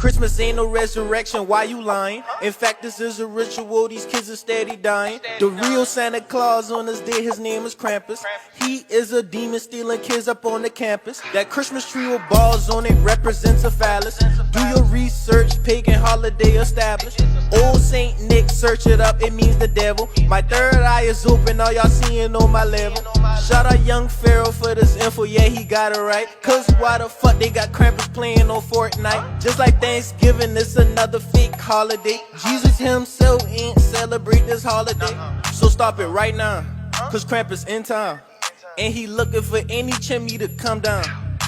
Christmas ain't no resurrection, why you lying? In fact, this is a ritual, these kids are steady dying. The real Santa Claus on this day, his name is Krampus. He is a demon stealing kids up on the campus. That Christmas tree with balls on it represents a phallus. Do your research, pagan holiday established. Old Saint Nick, search it up, it means the devil. My third eye is open, all y'all seeing on my level. Shout out young Pharaoh for this info, yeah he got it right. Cause why the fuck they got Krampus playing on Fortnite? Just like Thanksgiving, it's another fake holiday. Jesus himself ain't celebrate this holiday. So stop it right now, cause Krampus in town. And he looking for any chimney to come down.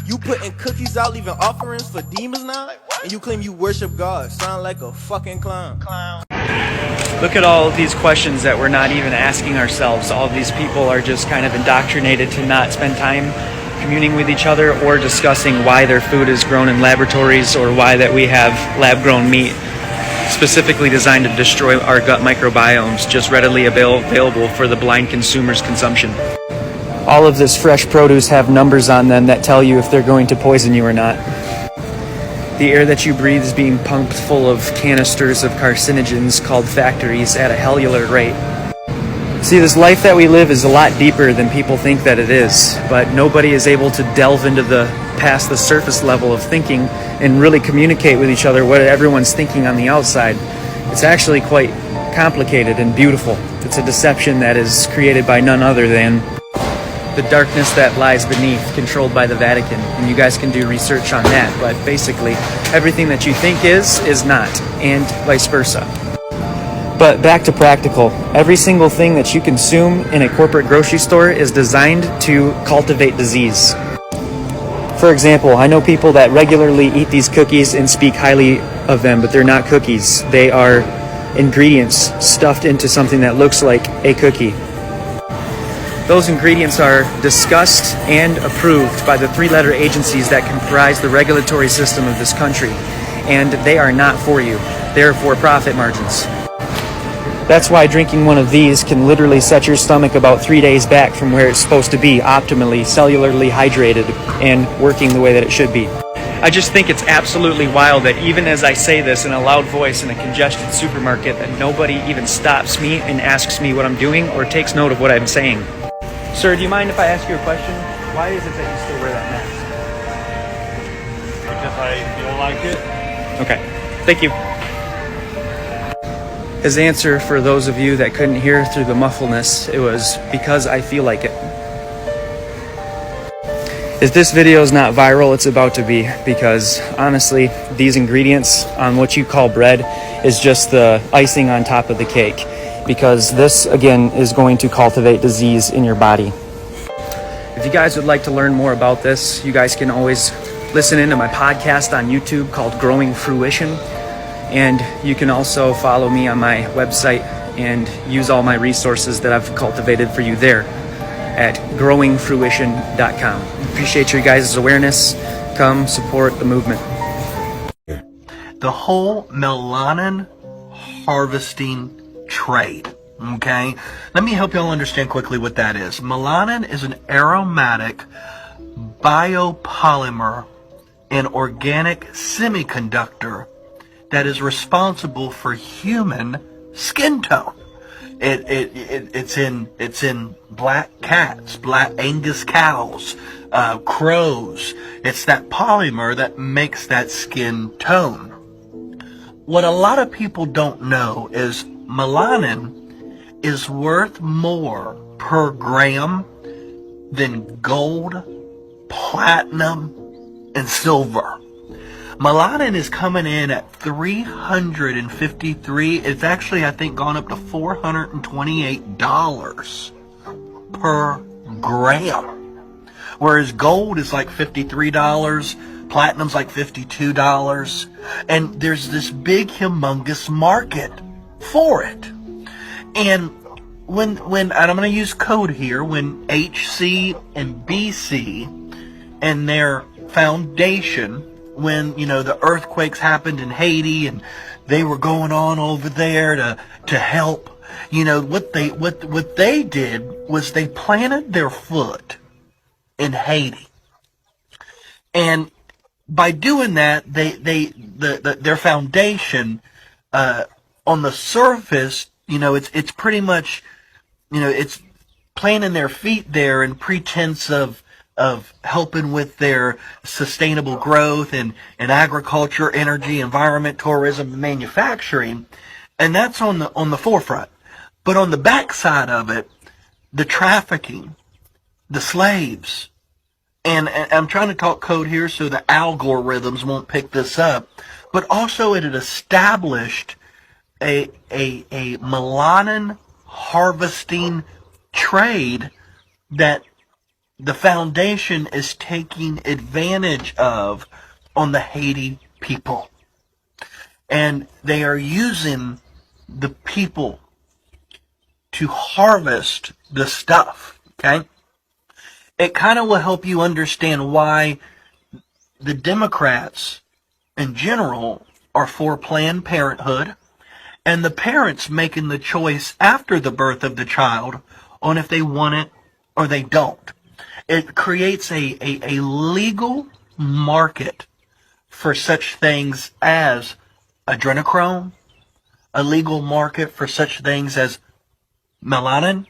You putting cookies out, leaving offerings for demons now? And you claim you worship God, sound like a fucking clown. Look at all of these questions that we're not even asking ourselves. All of these people are just kind of indoctrinated to not spend time communing with each other or discussing why their food is grown in laboratories or why that we have lab-grown meat specifically designed to destroy our gut microbiomes, just readily available for the blind consumer's consumption. All of this fresh produce have numbers on them that tell you if they're going to poison you or not. The air that you breathe is being pumped full of canisters of carcinogens called factories at a hellular rate. See, this life that we live is a lot deeper than people think that it is, but nobody is able to delve into past the surface level of thinking and really communicate with each other what everyone's thinking on the outside. It's actually quite complicated and beautiful. It's a deception that is created by none other than the darkness that lies beneath, controlled by the Vatican. And you guys can do research on that, but basically everything that you think is not, and vice versa. But back to practical. Every single thing that you consume in a corporate grocery store is designed to cultivate disease. For example, I know people that regularly eat these cookies and speak highly of them, but they're not cookies. They are ingredients stuffed into something that looks like a cookie. Those ingredients are discussed and approved by the three-letter agencies that comprise the regulatory system of this country, and they are not for you. They are for profit margins. That's why drinking one of these can literally set your stomach about 3 days back from where it's supposed to be, optimally, cellularly hydrated, and working the way that it should be. I just think it's absolutely wild that even as I say this in a loud voice in a congested supermarket, that nobody even stops me and asks me what I'm doing or takes note of what I'm saying. Sir, do you mind if I ask you a question? Why is it that you still wear that mask? Because I feel like it. Okay, thank you. His answer, for those of you that couldn't hear through the muffledness, it was because I feel like it. If this video is not viral, it's about to be, because honestly, these ingredients on what you call bread is just the icing on top of the cake. Because this, again, is going to cultivate disease in your body. If you guys would like to learn more about this, you guys can always listen into my podcast on YouTube called Growing Fruition. And you can also follow me on my website and use all my resources that I've cultivated for you there at growingfruition.com. Appreciate your guys' awareness. Come support the movement. The whole melanin harvesting trade, okay? Let me help y'all understand quickly what that is. Melanin is an aromatic biopolymer and organic semiconductor that is responsible for human skin tone. It's in black cats, black Angus cows, crows. It's that polymer that makes that skin tone. What a lot of people don't know is melanin is worth more per gram than gold, platinum, and silver. Melanin is coming in at 353. It's actually, I think, gone up to $428 per gram. Whereas gold is like $53, platinum's like $52, and there's this big, humongous market for it. And when and I'm going to use code here, when HC and BC and their foundation, when, you know, the earthquakes happened in Haiti and they were going on over there to help, you know, what they did was they planted their foot in Haiti. And by doing that, their foundation, on the surface, it's pretty much, it's planting their feet there in pretense of helping with their sustainable growth and agriculture, energy, environment, tourism, and manufacturing. And that's on the forefront. But on the backside of it, the trafficking, the slaves, and I'm trying to talk code here so the algorithms won't pick this up, but also it had established a melanin harvesting trade that the foundation is taking advantage of on the Haiti people. And they are using the people to harvest the stuff, okay? It kind of will help you understand why the Democrats in general are for Planned Parenthood, and the parents making the choice after the birth of the child on if they want it or they don't. It creates a legal market for such things as adrenochrome, a legal market for such things as melanin.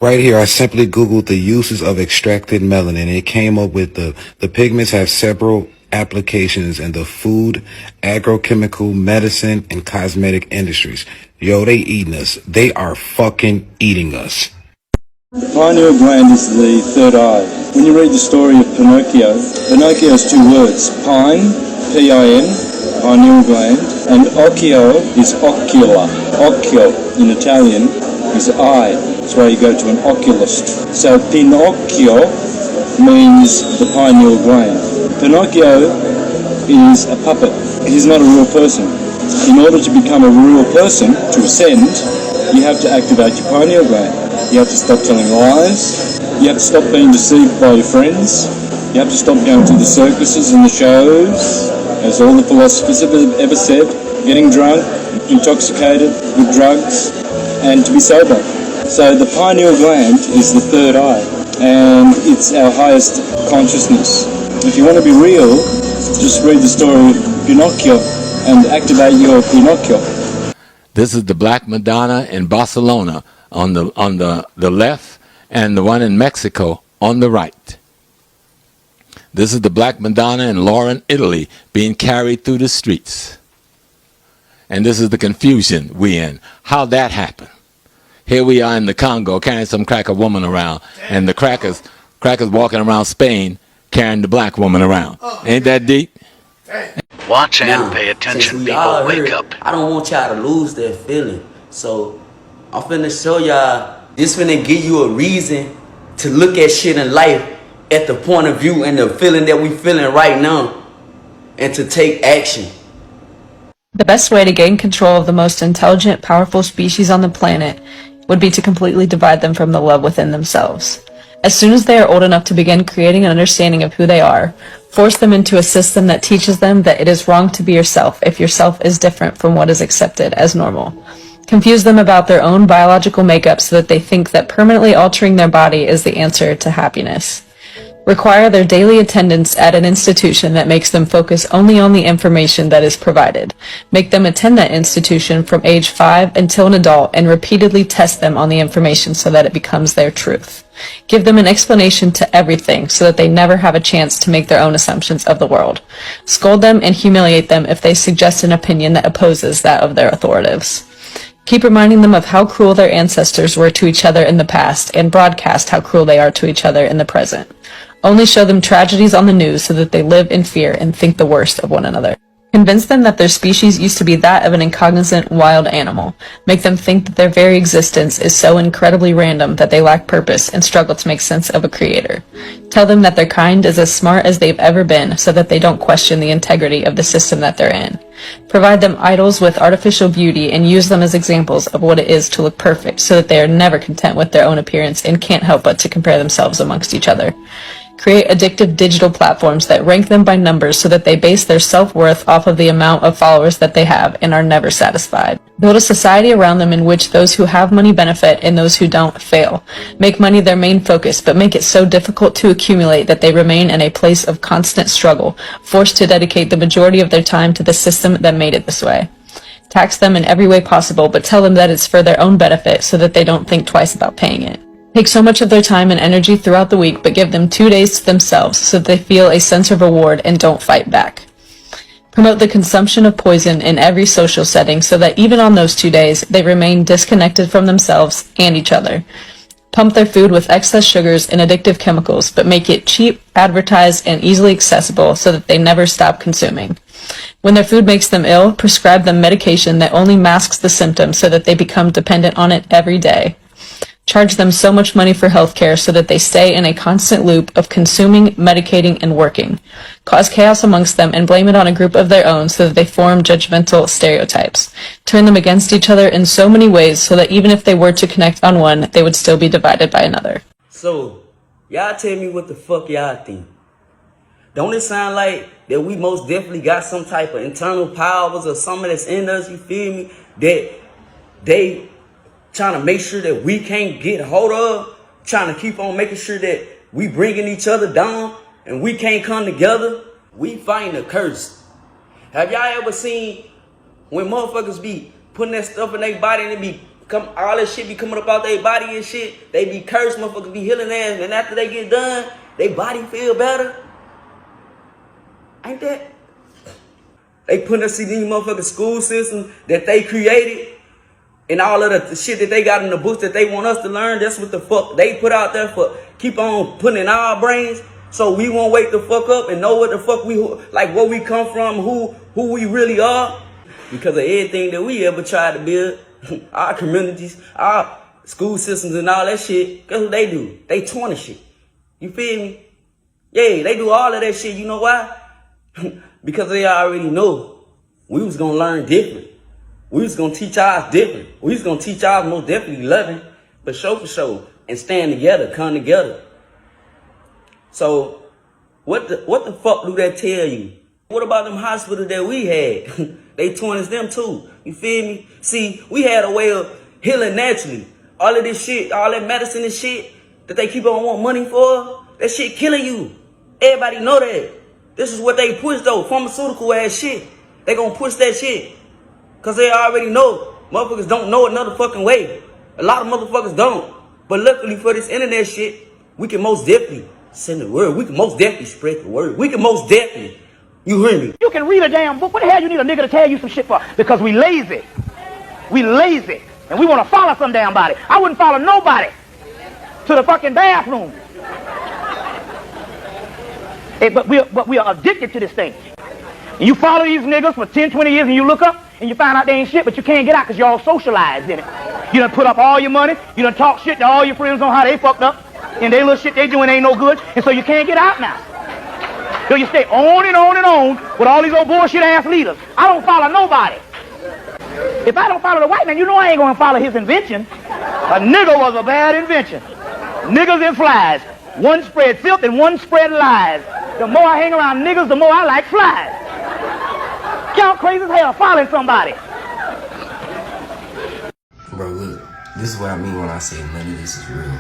Right here, I simply Googled the uses of extracted melanin. It came up with the pigments have several applications in the food, agrochemical, medicine, and cosmetic industries. Yo, they eating us. They are fucking eating us. The pineal gland is the third eye. When you read the story of Pinocchio, Pinocchio has two words, pine, P-I-N, pineal gland, and occhio is ocula. Occhio in Italian is eye. That's why you go to an oculist. So Pinocchio means the pineal gland. Pinocchio is a puppet. He's not a real person. In order to become a real person, to ascend, you have to activate your pineal gland. You have to stop telling lies. You have to stop being deceived by your friends. You have to stop going to the circuses and the shows, as all the philosophers have ever said, getting drunk, intoxicated with drugs, and to be sober. So the pineal gland is the third eye, and it's our highest consciousness. If you want to be real, just read the story of Pinocchio and activate your Pinocchio. This is the Black Madonna in Barcelona on the left, and the one in Mexico on the right. This is the Black Madonna in Lauren, Italy, being carried through the streets. And this is the confusion we in. How that happened. Here we are in the Congo carrying some cracker woman around, and the crackers walking around Spain carrying the black woman around. Ain't that deep? Watch and pay attention, people. Wake up. I don't want y'all to lose their feeling. So I'm finna show y'all, this finna give you a reason to look at shit in life at the point of view and the feeling that we feeling right now, and to take action. The best way to gain control of the most intelligent, powerful species on the planet would be to completely divide them from the love within themselves. As soon as they are old enough to begin creating an understanding of who they are, force them into a system that teaches them that it is wrong to be yourself if yourself is different from what is accepted as normal. Confuse them about their own biological makeup so that they think that permanently altering their body is the answer to happiness. Require their daily attendance at an institution that makes them focus only on the information that is provided. Make them attend that institution from age 5 until an adult and repeatedly test them on the information so that it becomes their truth. Give them an explanation to everything so that they never have a chance to make their own assumptions of the world. Scold them and humiliate them if they suggest an opinion that opposes that of their authorities. Keep reminding them of how cruel their ancestors were to each other in the past and broadcast how cruel they are to each other in the present. Only show them tragedies on the news so that they live in fear and think the worst of one another. Convince them that their species used to be that of an incognizant wild animal. Make them think that their very existence is so incredibly random that they lack purpose and struggle to make sense of a creator. Tell them that their kind is as smart as they've ever been so that they don't question the integrity of the system that they're in. Provide them idols with artificial beauty and use them as examples of what it is to look perfect so that they are never content with their own appearance and can't help but to compare themselves amongst each other. Create addictive digital platforms that rank them by numbers so that they base their self-worth off of the amount of followers that they have and are never satisfied. Build a society around them in which those who have money benefit and those who don't fail. Make money their main focus, but make it so difficult to accumulate that they remain in a place of constant struggle, forced to dedicate the majority of their time to the system that made it this way. Tax them in every way possible, but tell them that it's for their own benefit so that they don't think twice about paying it. Take so much of their time and energy throughout the week, but give them 2 days to themselves so that they feel a sense of reward and don't fight back. Promote the consumption of poison in every social setting so that even on those 2 days, they remain disconnected from themselves and each other. Pump their food with excess sugars and addictive chemicals, but make it cheap, advertised, and easily accessible so that they never stop consuming. When their food makes them ill, prescribe them medication that only masks the symptoms so that they become dependent on it every day. Charge them so much money for healthcare so that they stay in a constant loop of consuming, medicating, and working. Cause chaos amongst them and blame it on a group of their own so that they form judgmental stereotypes. Turn them against each other in so many ways so that even if they were to connect on one, they would still be divided by another. So, y'all tell me what the fuck y'all think. Don't it sound like that we most definitely got some type of internal powers or something that's in us, you feel me? That they trying to make sure that we can't get hold of, trying to keep on making sure that we bringing each other down and we can't come together. We fighting a curse. Have y'all ever seen when motherfuckers be putting that stuff in their body and all that shit be coming up out their body and shit? They be cursed, motherfuckers be healing ass, and after they get done, their body feel better. Ain't that? They putting us in these motherfucking school systems that they created. And all of the shit that they got in the books that they want us to learn, that's what the fuck they put out there for, keep on putting in our brains so we won't wake the fuck up and know what the fuck like where we come from, who we really are. Because of everything that we ever tried to build, our communities, our school systems and all that shit, guess what they do? They tarnish shit. You feel me? Yeah, they do all of that shit. You know why? Because they already know we was gonna learn different. We was gonna teach ours different. We was gonna teach ours most definitely loving, for sure, and stand together, come together. So, what the fuck do that tell you? What about them hospitals that we had? They tarnished them too. You feel me? See, we had a way of healing naturally. All of this shit, all that medicine and shit that they keep on wanting money for, that shit killing you. Everybody know that. This is what they push though, pharmaceutical ass shit. They gonna push that shit. Cause they already know. Motherfuckers don't know another fucking way. A lot of motherfuckers don't. But luckily for this internet shit, we can most definitely send the word. We can most definitely spread the word. We can most definitely. You hear me? You can read a damn book. What the hell you need a nigga to tell you some shit for? Because we lazy. We lazy. And we want to follow some damn body. I wouldn't follow nobody to the fucking bathroom. But we are addicted to this thing. And you follow these niggas for 10, 20 years and you look up and you find out they ain't shit, but you can't get out because you're all socialized in it. You done put up all your money. You done talk shit to all your friends on how they fucked up. And they little shit they doing ain't no good. And so you can't get out now. So you stay on and on and on with all these old bullshit ass leaders. I don't follow nobody. If I don't follow the white man, you know I ain't gonna follow his invention. A nigger was a bad invention. Niggas and flies. One spread filth and one spread lies. The more I hang around niggas, the more I like flies. Y'all crazy as hell following somebody. Bro, look, this is what I mean when I say none of this is real.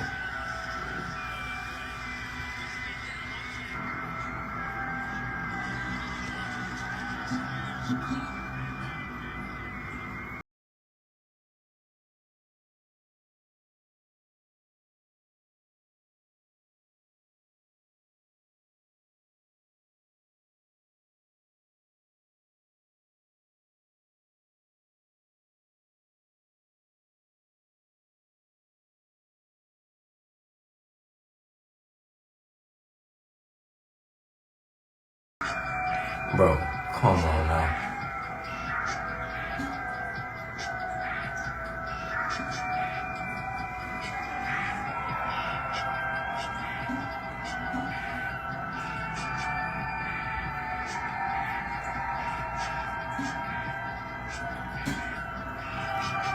Bro, come on now.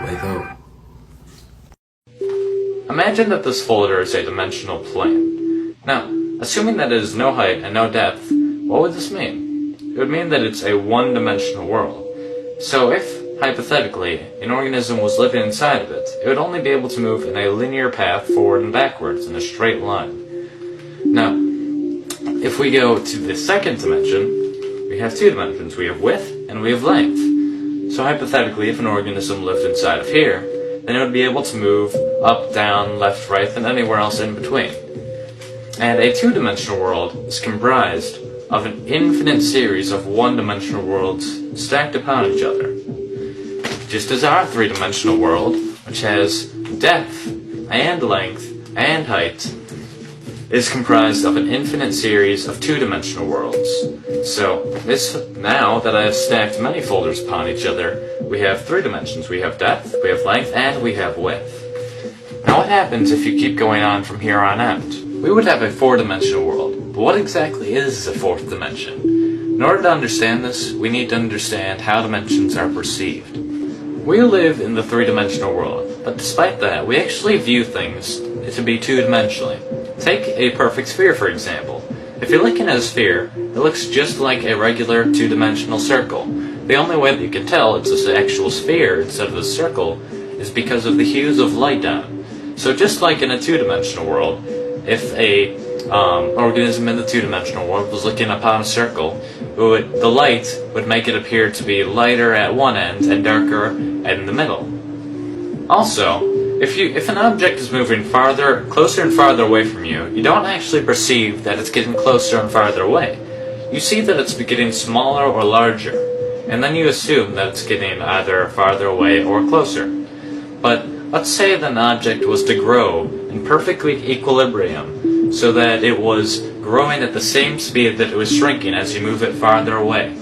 Wake up. Imagine that this folder is a dimensional plane. Now, assuming that it is no height and no depth, what would this mean? It would mean that it's a one-dimensional world. So if hypothetically, an organism was living inside of it, it would only be able to move in a linear path forward and backwards in a straight line. Now, if we go to the second dimension, we have two dimensions. We have width and we have length. So hypothetically, if an organism lived inside of here, then it would be able to move up, down, left, right, and anywhere else in between. And a two-dimensional world is comprised of an infinite series of one-dimensional worlds stacked upon each other. Just as our three-dimensional world, which has depth and length and height, is comprised of an infinite series of two-dimensional worlds. So, now that I have stacked many folders upon each other, we have three dimensions. We have depth, we have length, and we have width. Now what happens if you keep going on from here on out? We would have a four-dimensional world. But what exactly is the fourth dimension? In order to understand this, we need to understand how dimensions are perceived. We live in the three-dimensional world, but despite that, we actually view things to be two-dimensionally. Take a perfect sphere, for example. If you're looking at a sphere, it looks just like a regular two-dimensional circle. The only way that you can tell it's an actual sphere instead of a circle is because of the hues of light on it. So just like in a two-dimensional world, if a organism in the two-dimensional world was looking upon a circle, the light would make it appear to be lighter at one end and darker in the middle. Also, if an object is moving closer and farther away from you, you don't actually perceive that it's getting closer and farther away. You see that it's getting smaller or larger, and then you assume that it's getting either farther away or closer. But let's say that an object was to grow in perfect equilibrium, so that it was growing at the same speed that it was shrinking as you move it farther away.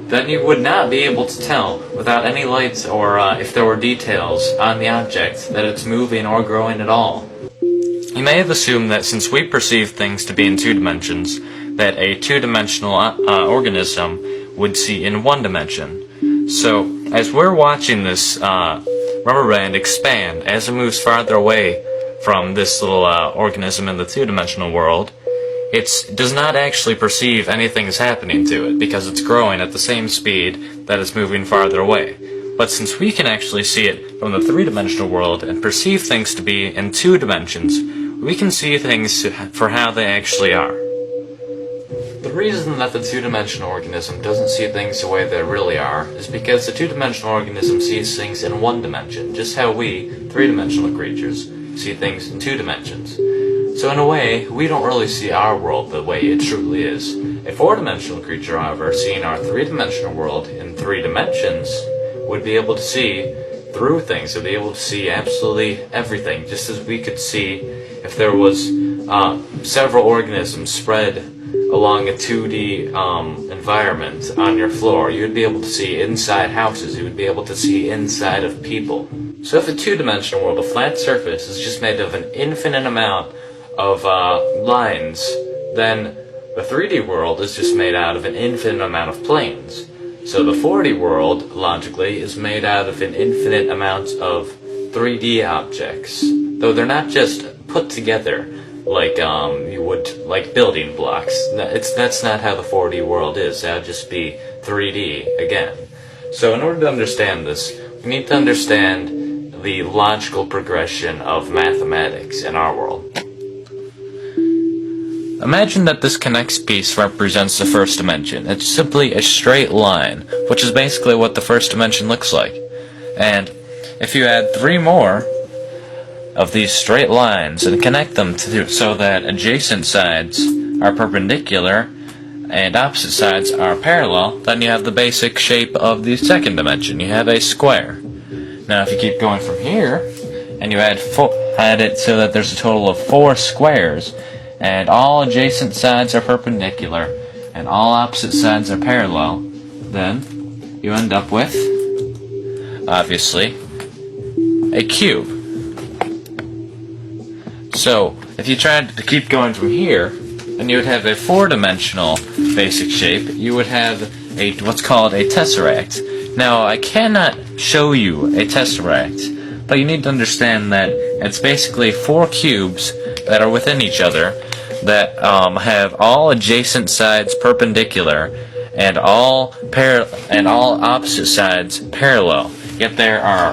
Then you would not be able to tell, without any lights or if there were details on the object, that it's moving or growing at all. You may have assumed that since we perceive things to be in two dimensions, that a two-dimensional organism would see in one dimension. So, as we're watching this rubber band expand as it moves farther away from this little organism in the two-dimensional world, it does not actually perceive anything is happening to it because it's growing at the same speed that it's moving farther away. But since we can actually see it from the three-dimensional world and perceive things to be in two dimensions, we can see things for how they actually are. The reason that the two-dimensional organism doesn't see things the way they really are is because the two-dimensional organism sees things in one dimension, just how we, three-dimensional creatures, see things in two dimensions. So in a way, we don't really see our world the way it truly is. A four-dimensional creature, however, seeing our three-dimensional world in three dimensions, would be able to see through things, would be able to see absolutely everything, just as we could see if there was several organisms spread along a 2D environment on your floor. You would be able to see inside houses, you would be able to see inside of people. So if a two-dimensional world, a flat surface, is just made of an infinite amount of lines, then the 3D world is just made out of an infinite amount of planes. So the 4D world, logically, is made out of an infinite amount of 3D objects, though they're not just put together like you would like building blocks. That's not how the 4D world is. That would just be 3D again. So in order to understand this, we need to understand the logical progression of mathematics in our world. Imagine that this connects piece represents the first dimension. It's simply a straight line, which is basically what the first dimension looks like. And if you add 3 more of these straight lines and connect them so that adjacent sides are perpendicular and opposite sides are parallel, then you have the basic shape of the second dimension. You have a square. Now if you keep going from here, and you add it so that there's a total of 4 squares, and all adjacent sides are perpendicular, and all opposite sides are parallel, then you end up with, obviously, a cube. So, if you tried to keep going from here, and you would have a 4-dimensional basic shape, you would have what's called a tesseract. Now, I cannot show you a tesseract, but you need to understand that it's basically 4 cubes that are within each other that have all adjacent sides perpendicular and all opposite sides parallel. yet there are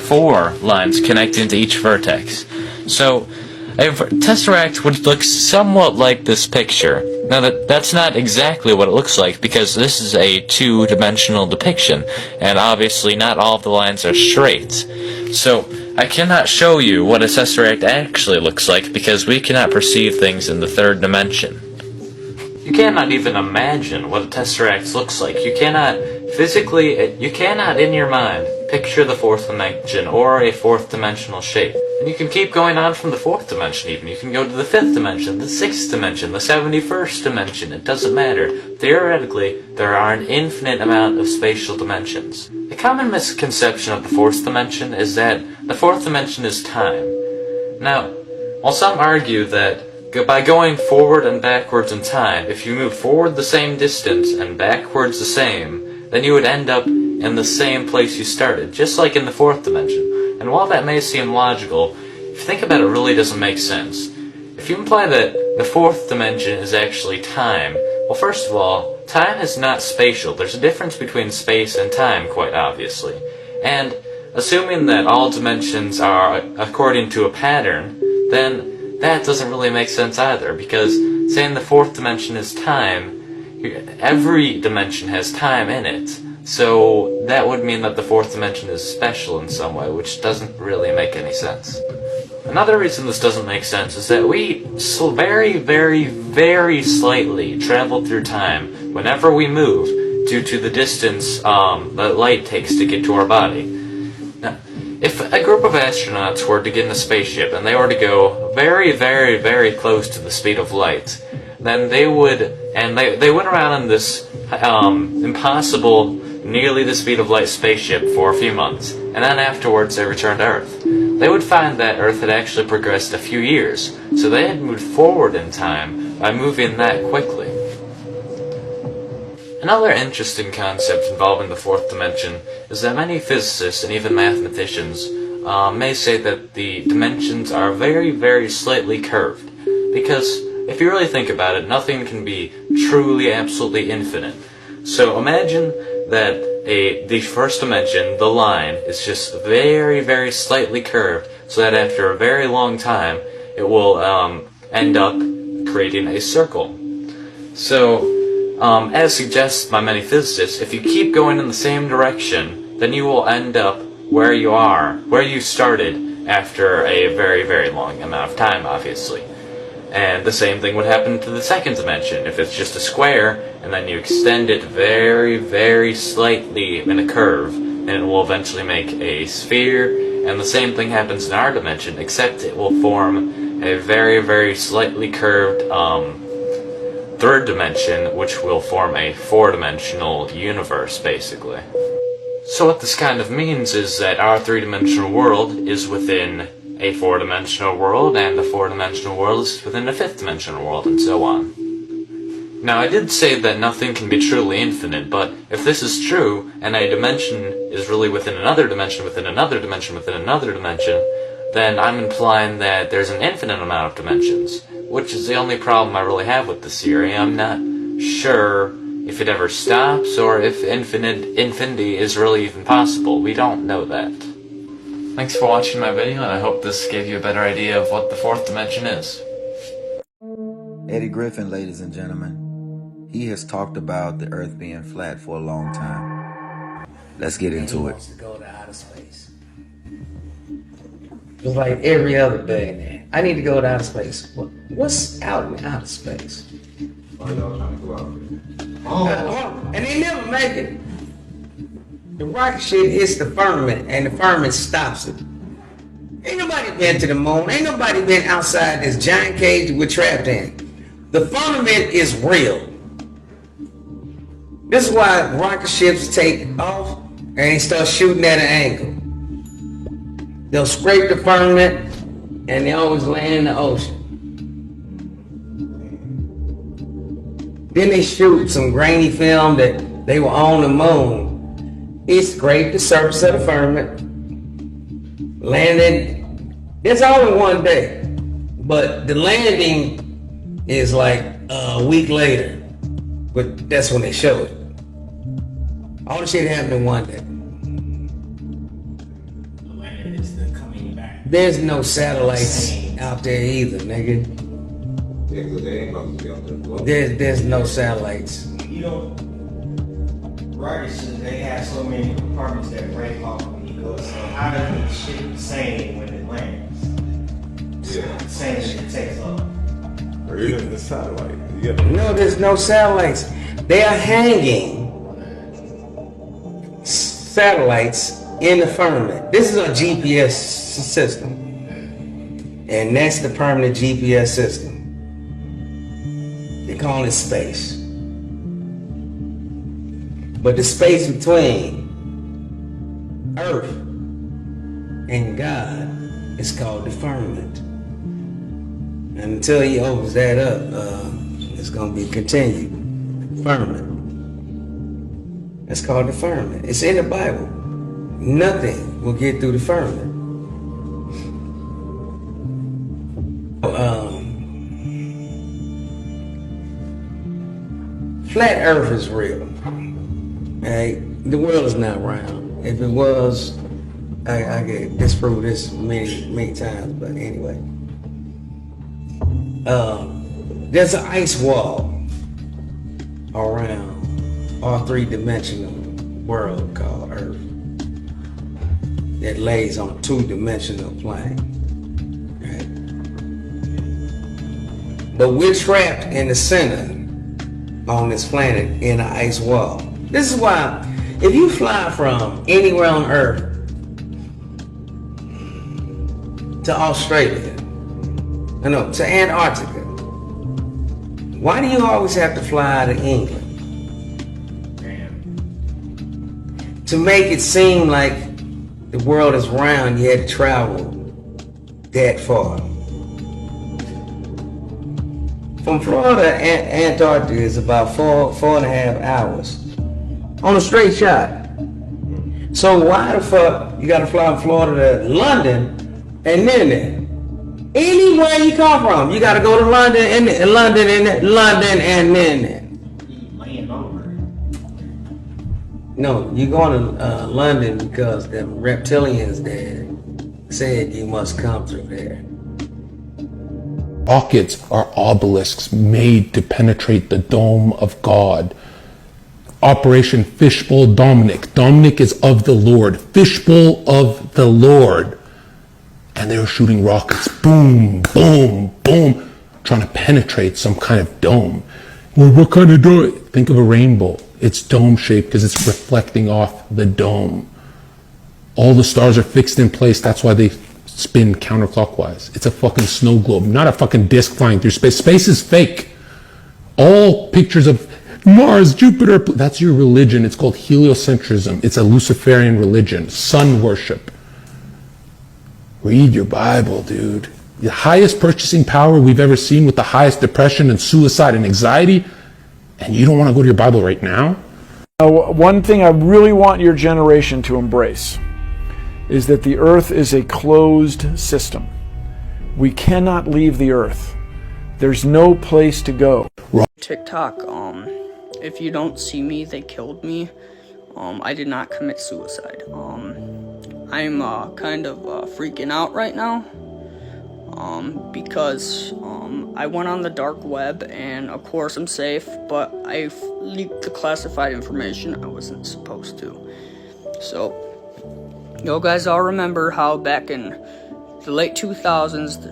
four lines connecting to each vertex. So a tesseract would look somewhat like this picture. Now that's not exactly what it looks like, because this is a two-dimensional depiction, and obviously not all of the lines are straight. So I cannot show you what a tesseract actually looks like, because we cannot perceive things in the third dimension. You cannot even imagine what a tesseract looks like. You cannot in your mind picture the fourth dimension or a fourth dimensional shape. And you can keep going on from the fourth dimension even. You can go to the fifth dimension, the sixth dimension, the 71st dimension. It doesn't matter. Theoretically, there are an infinite amount of spatial dimensions. A common misconception of the fourth dimension is that the fourth dimension is time. Now, while some argue that by going forward and backwards in time, if you move forward the same distance and backwards the same, then you would end up in the same place you started, just like in the fourth dimension. And while that may seem logical, if you think about it, it really doesn't make sense. If you imply that the fourth dimension is actually time, well, first of all, time is not spatial. There's a difference between space and time, quite obviously. And assuming that all dimensions are according to a pattern, then that doesn't really make sense either, because saying the fourth dimension is time, every dimension has time in it. So that would mean that the fourth dimension is special in some way, which doesn't really make any sense. Another reason this doesn't make sense is that we very, very, very slightly travel through time whenever we move due to the distance that light takes to get to our body. Now, if a group of astronauts were to get in a spaceship and they were to go very, very, very close to the speed of light, then they went around in this impossible, nearly the speed of light spaceship for a few months, and then afterwards they returned to Earth. They would find that Earth had actually progressed a few years, so they had moved forward in time by moving that quickly. Another interesting concept involving the fourth dimension is that many physicists and even mathematicians may say that the dimensions are very, very slightly curved, because if you really think about it, nothing can be truly, absolutely infinite. So imagine that the first dimension, the line, is just very, very slightly curved, so that after a very long time, it will end up creating a circle. So, as suggested by many physicists, if you keep going in the same direction, then you will end up where you started after a very, very long amount of time, obviously. And the same thing would happen to the second dimension. If it's just a square, and then you extend it very, very slightly in a curve, then it will eventually make a sphere. And the same thing happens in our dimension, except it will form a very, very slightly curved third dimension, which will form a four-dimensional universe, basically. So what this kind of means is that our three-dimensional world is within a four-dimensional world, and the four-dimensional world is within a fifth-dimensional world, and so on. Now, I did say that nothing can be truly infinite, but if this is true, and a dimension is really within another dimension, within another dimension, within another dimension, then I'm implying that there's an infinite amount of dimensions, which is the only problem I really have with this theory. I'm not sure if it ever stops, or if infinity is really even possible. We don't know that. Thanks for watching my video, and I hope this gave you a better idea of what the fourth dimension is. Eddie Griffin, ladies and gentlemen. He has talked about the Earth being flat for a long time. Let's get into it. Wants to go to outer space. Just like every other billionaire. I need to go to outer space. What's out in outer space? Why y'all trying to go out there? And they never make it. The rocket ship hits the firmament, and the firmament stops it. Ain't nobody been to the moon. Ain't nobody been outside this giant cage we're trapped in. The firmament is real. This is why rocket ships take off and they start shooting at an angle. They'll scrape the firmament and they always land in the ocean. Then they shoot some grainy film that they were on the moon. It scraped the surface of the firmament, landed. It's all in one day, but the landing is like a week later. But that's when they show it. All the shit happened in one day. There's no satellites out there either, nigga. There's no satellites. You don't. Rocket ships, they have so many compartments that break off when you go. So how does the ship same when it lands? Yeah. Same as it takes off. Or even the satellite. No, there's no satellites. They are hanging satellites in the firmament. This is a GPS system. And that's the permanent GPS system. They call it space. But the space between Earth and God is called the firmament. And until he opens that up, it's going to be continued. Firmament. That's called the firmament. It's in the Bible. Nothing will get through the firmament. Flat Earth is real. Right? The world is not round. If it was, I get disproved this many times. But anyway, there's an ice wall around our three-dimensional world called Earth that lays on a two-dimensional plane. Right? But we're trapped in the center on this planet in an ice wall. This is why if you fly from anywhere on Earth to Australia, to Antarctica, why do you always have to fly to England? To make it seem like the world is round, you had to travel that far. From Florida to Antarctica is about four and a half hours on a straight shot. So why the fuck you gotta fly from Florida to London and then there? Anywhere you come from, you gotta go to London and London and then there. No, you're going to London because the reptilians there said you must come through there. Rockets are obelisks made to penetrate the dome of God. Operation Fishbowl Dominic. Dominic is of the Lord. Fishbowl of the Lord. And they were shooting rockets. Boom, boom, boom. Trying to penetrate some kind of dome. Well, what kind of dome? Think of a rainbow. It's dome shaped because it's reflecting off the dome. All the stars are fixed in place. That's why they spin counterclockwise. It's a fucking snow globe, not a fucking disc flying through space. Space is fake. All pictures of Mars, Jupiter, that's your religion. It's called heliocentrism. It's a Luciferian religion. Sun worship. Read your Bible, dude. The highest purchasing power we've ever seen with the highest depression and suicide and anxiety, and you don't want to go to your Bible right now? One thing I really want your generation to embrace is that the earth is a closed system. We cannot leave the earth. There's no place to go. TikTok, if you don't see me, they killed me. I did not commit suicide. I'm kind of freaking out right now because I went on the dark web and of course I'm safe, but I leaked the classified information I wasn't supposed to. So, you guys all remember how back in the late 2000s,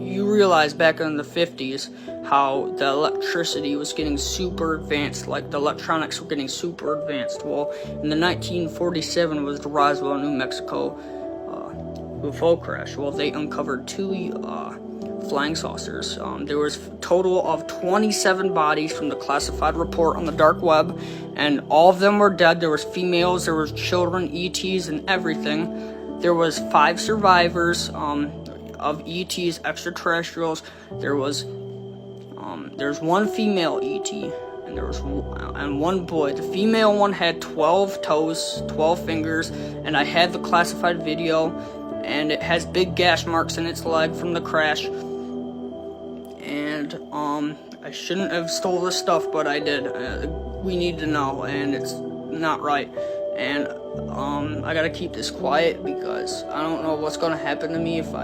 you realize back in the 50s how the electricity was getting super advanced, like the electronics were getting super advanced. Well, in the 1947 was the Roswell, New Mexico UFO crash. Well, they uncovered 2 flying saucers. There was a total of 27 bodies from the classified report on the dark web, and all of them were dead. There was females, there was children, ETs, and everything. There was 5 survivors of ETs, extraterrestrials. There's 1 female ET, and there was 1 boy. The female one had 12 toes, 12 fingers, and I had the classified video, and it has big gash marks in its leg from the crash. And I shouldn't have stole this stuff, but I did. We need to know, and it's not right. And I gotta keep this quiet because I don't know what's gonna happen to me if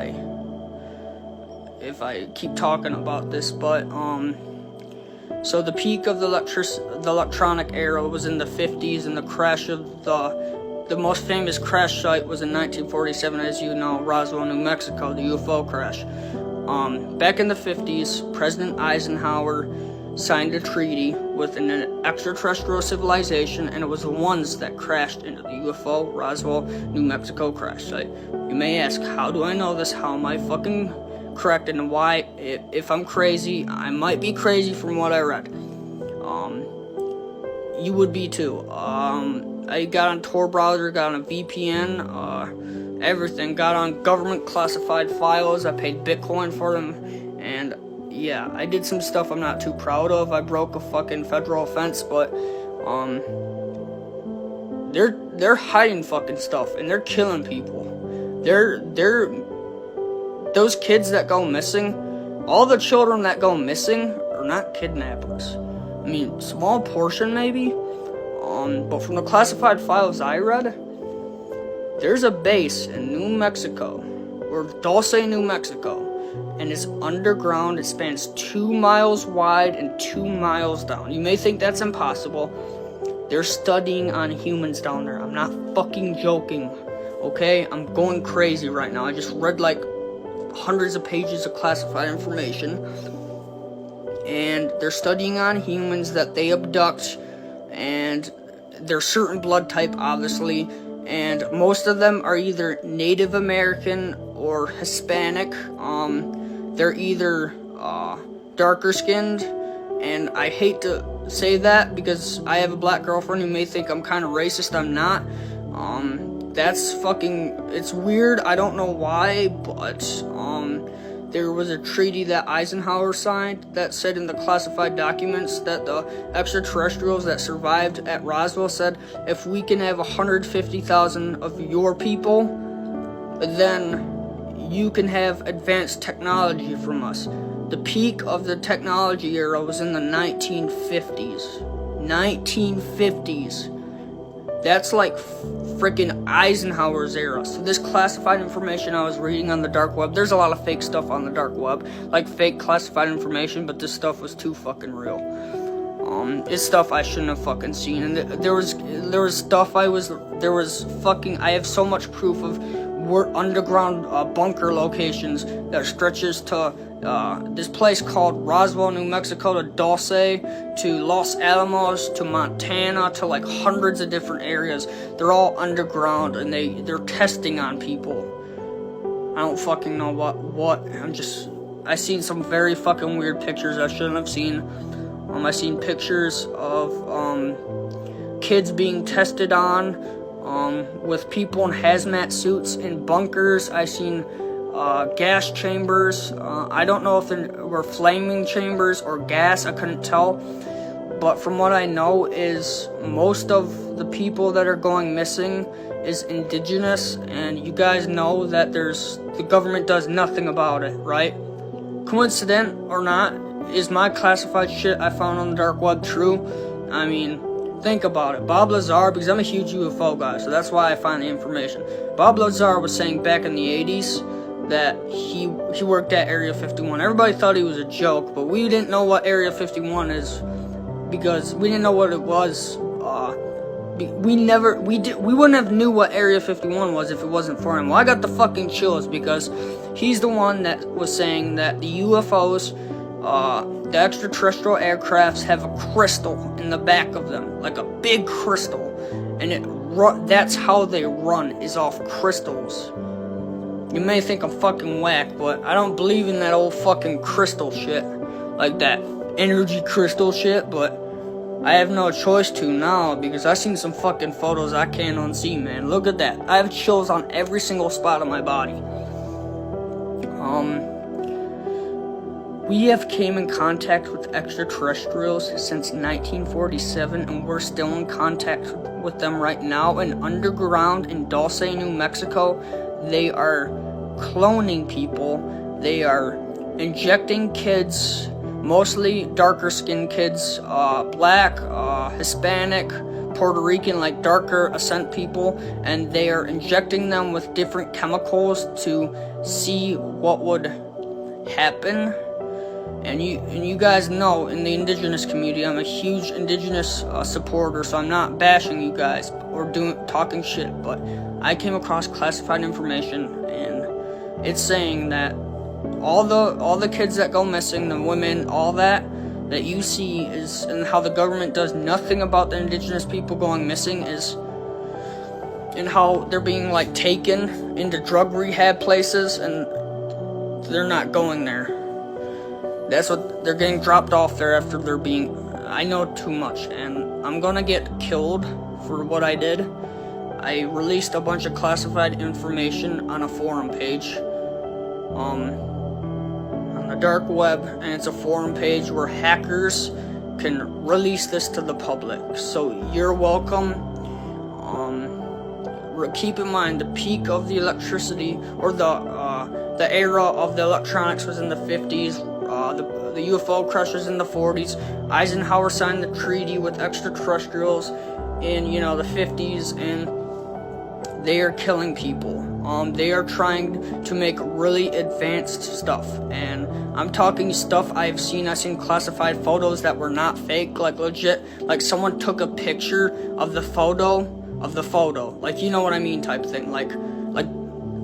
I keep talking about this. But so the peak of the electronic era was in the 50s, and the crash of the most famous crash site was in 1947, as you know, Roswell, New Mexico, the UFO crash. Back in the 50s, President Eisenhower signed a treaty with an extraterrestrial civilization, and it was the ones that crashed into the UFO Roswell, New Mexico crash site. You may ask, how do I know this? How am I fucking correct? And why? If I'm crazy, I might be crazy from what I read. You would be too. I got on Tor browser, got on a VPN, everything. Got on government classified files. I paid Bitcoin for them, and yeah, I did some stuff I'm not too proud of. I broke a fucking federal offense, but they're hiding fucking stuff, and they're killing people. Those kids that go missing, all the children that go missing are not kidnappers. I mean, small portion maybe, but from the classified files I read, there's a base in New Mexico, or Dulce, New Mexico, and it's underground. It spans 2 miles wide and 2 miles down. You may think that's impossible. They're studying on humans down there. I'm not fucking joking, okay? I'm going crazy right now. I just read like hundreds of pages of classified information, and they're studying on humans that they abduct, and they're certain blood type, obviously, and most of them are either Native American or Hispanic. They're either darker skinned, and I hate to say that because I have a black girlfriend who may think I'm kind of racist. I'm not. That's fucking, it's weird. I don't know why, but there was a treaty that Eisenhower signed that said in the classified documents that the extraterrestrials that survived at Roswell said, if we can have 150,000 of your people, then you can have advanced technology from us. The peak of the technology era was in the 1950s. 1950s. That's like freaking Eisenhower's era. So this classified information I was reading on the dark web, there's a lot of fake stuff on the dark web, like fake classified information, but this stuff was too fucking real. It's stuff I shouldn't have fucking seen, and there was stuff I have so much proof of underground bunker locations that stretches to this place called Roswell, New Mexico, to Dulce, to Los Alamos, to Montana, to like hundreds of different areas. They're all underground, and they're testing on people. I don't fucking know what. I seen some very fucking weird pictures I shouldn't have seen. I seen pictures of kids being tested on, with people in hazmat suits in bunkers. I seen gas chambers. I don't know if they were flaming chambers or gas. I couldn't tell. But from what I know is most of the people that are going missing is indigenous, and you guys know that the government does nothing about it, right? Coincident or not, is my classified shit I found on the dark web true? I mean, think about it. Bob Lazar, because I'm a huge UFO guy, so that's why I find the information. Bob Lazar was saying back in the 80s that he worked at Area 51. Everybody thought he was a joke, but we didn't know what Area 51 is because we didn't know what it was. We wouldn't have knew what Area 51 was if it wasn't for him. Well, I got the fucking chills because he's the one that was saying that the UFOs, the extraterrestrial aircrafts have a crystal in the back of them, like a big crystal, and that's how they run, is off crystals. You may think I'm fucking whack, but I don't believe in that old fucking crystal shit, like that energy crystal shit, but I have no choice to now because I seen some fucking photos I can't unsee, man. Look at that. I have chills on every single spot of my body. We have came in contact with extraterrestrials since 1947, and we're still in contact with them right now. And underground in Dulce, New Mexico, they are cloning people. They are injecting kids mostly darker skinned kids, black, Hispanic, Puerto Rican, like darker ascent people, and they are injecting them with different chemicals to see what would happen. And you guys know, in the indigenous community, I'm a huge indigenous supporter, so I'm not bashing you guys or talking shit, but I came across classified information, and it's saying that all the kids that go missing, the women, all that you see is, and how the government does nothing about the indigenous people going missing, is and how they're being like taken into drug rehab places, and they're not going there. That's what they're getting dropped off there after they're being. I know too much, and I'm gonna get killed for what I did. I released a bunch of classified information on a forum page, on the dark web, and it's a forum page where hackers can release this to the public. So you're welcome. Keep in mind, the peak of the electricity, or the era of the electronics, was in the 50s. The UFO crash was in the 40s. Eisenhower signed the treaty with extraterrestrials in, the 50s, and they are killing people. They are trying to make really advanced stuff, and I'm talking stuff I've seen classified photos that were not fake, like legit, like someone took a picture of the photo, like, you know what I mean, type thing, like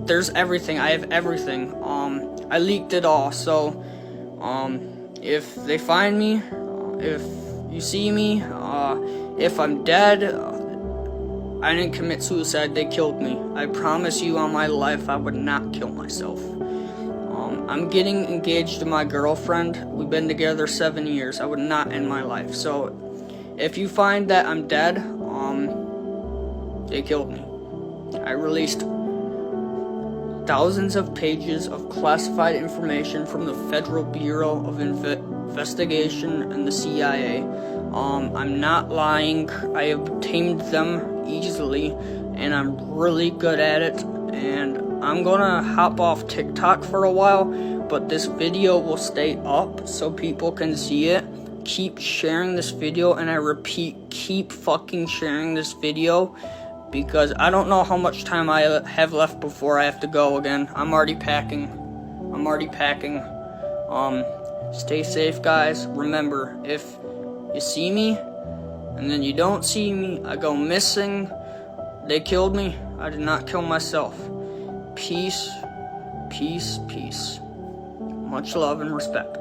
there's everything. I have everything. I leaked it all, so if they find me, if you see me, if I'm dead, I didn't commit suicide, they killed me. I promise you on my life I would not kill myself. I'm getting engaged to my girlfriend. We've been together 7 years. I would not end my life. So if you find that I'm dead, they killed me. I released thousands of pages of classified information from the Federal Bureau of Investigation and the CIA. I'm not lying. I obtained them easily, and I'm really good at it. And I'm gonna hop off TikTok for a while, but this video will stay up so people can see it. Keep sharing this video, and I repeat, keep fucking sharing this video, because I don't know how much time I have left before I have to go again. I'm already packing. Stay safe, guys. Remember, if you see me, and then you don't see me, I go missing, they killed me, I did not kill myself. Peace, peace, peace. Much love and respect.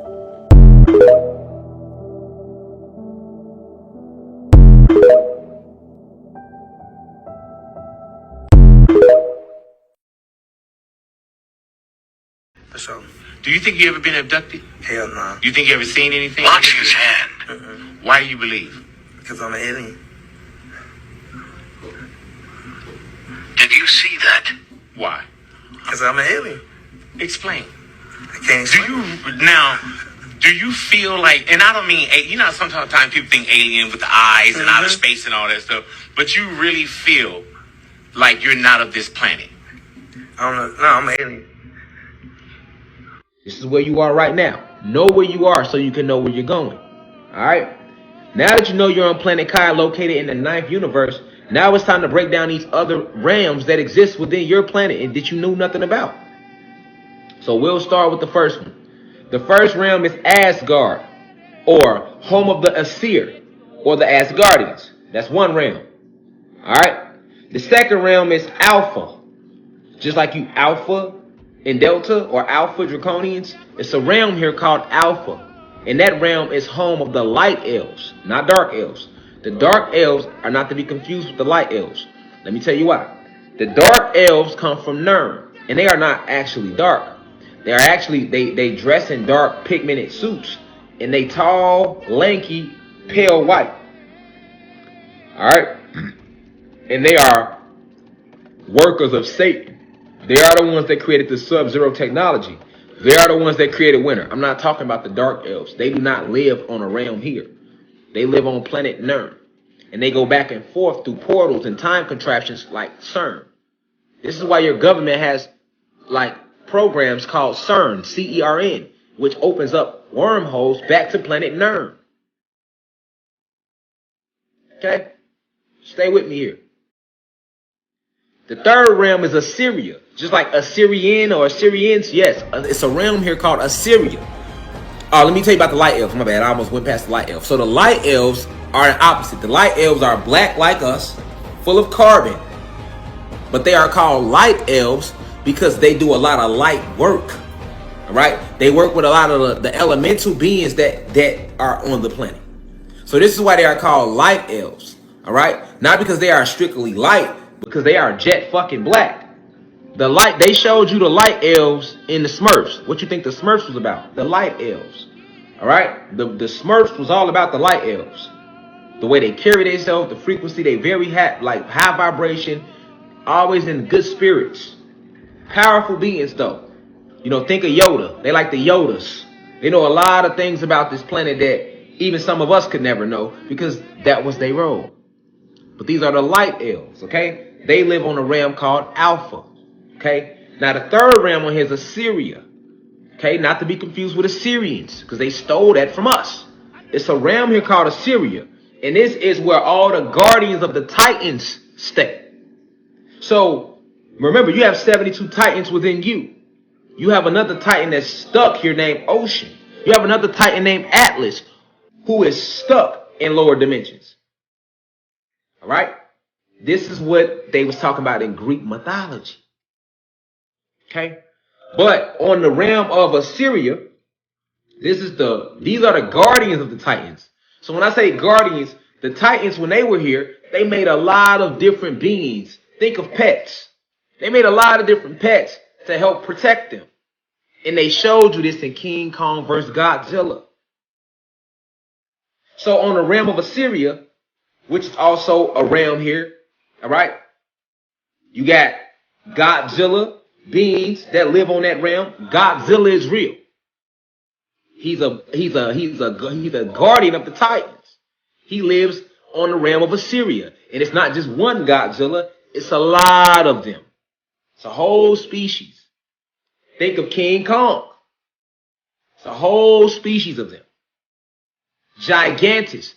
So, do you think you ever been abducted? Hell no. You think you ever seen anything? Watch his hand. Why do you believe? Because I'm an alien. Did you see that? Why? Because I'm an alien. Explain. I can't explain. Do you feel like, and I don't mean, sometimes people think alien with the eyes and outer space and all that stuff, but you really feel like you're not of this planet? I don't know. No, I'm an alien. This is where you are right now. Know where you are so you can know where you're going. Alright? Now that you know you're on planet Kai, located in the 9th universe, now it's time to break down these other realms that exist within your planet and that you knew nothing about. So we'll start with the first one. The first realm is Asgard, or home of the Aesir, or the Asgardians. That's one realm. Alright? The second realm is Alpha. Just like you Alpha in Delta or Alpha Draconians, it's a realm here called Alpha. And that realm is home of the light elves, not dark elves. The dark elves are not to be confused with the light elves. Let me tell you why. The dark elves come from Nirn, and they are not actually dark. They are actually, they dress in dark pigmented suits, and they tall, lanky, pale white. Alright? And they are workers of Satan. They are the ones that created the Sub-Zero technology. They are the ones that created winter. I'm not talking about the dark elves. They do not live on a realm here. They live on planet Nirn. And they go back and forth through portals and time contraptions like CERN. This is why your government has like programs called CERN, C-E-R-N. which opens up wormholes back to planet Nern. Okay? Stay with me here. The third realm is Assyria. Just like Assyrian or Assyrians, yes, it's a realm here called Assyria. Let me tell you about the light elves. My bad, I almost went past the light elves. So the light elves are the opposite. The light elves are black like us, full of carbon. But they are called light elves because they do a lot of light work. All right? They work with a lot of the elemental beings that are on the planet. So this is why they are called light elves. All right? Not because they are strictly light, because they are jet fucking black. The light, they showed you the light elves in the Smurfs. What you think the Smurfs was about? The light elves. All right? The Smurfs was all about the light elves. The way they carry themselves, the frequency, they very like high vibration, always in good spirits. Powerful beings though. You know, think of Yoda. They like the Yodas. They know a lot of things about this planet that even some of us could never know because that was their role. But these are the light elves, okay? They live on a realm called Alpha. Okay, now the third realm on here is Assyria. Okay, not to be confused with Assyrians, because they stole that from us. It's a realm here called Assyria, and this is where all the guardians of the Titans stay. So remember, you have 72 Titans within you. You have another Titan that's stuck here named Ocean. You have another Titan named Atlas, who is stuck in lower dimensions. All right, this is what they was talking about in Greek mythology. Okay, but on the realm of Assyria, these are the guardians of the Titans. So when I say guardians, the Titans, when they were here, they made a lot of different beings. Think of pets. They made a lot of different pets to help protect them. And they showed you this in King Kong versus Godzilla. So on the realm of Assyria, which is also a realm here, all right, you got Godzilla beings that live on that realm. Godzilla is real. He's a guardian of the Titans. He lives on the realm of Assyria. And it's not just one Godzilla, it's a lot of them. It's a whole species. Think of King Kong. It's a whole species of them. Gigantus.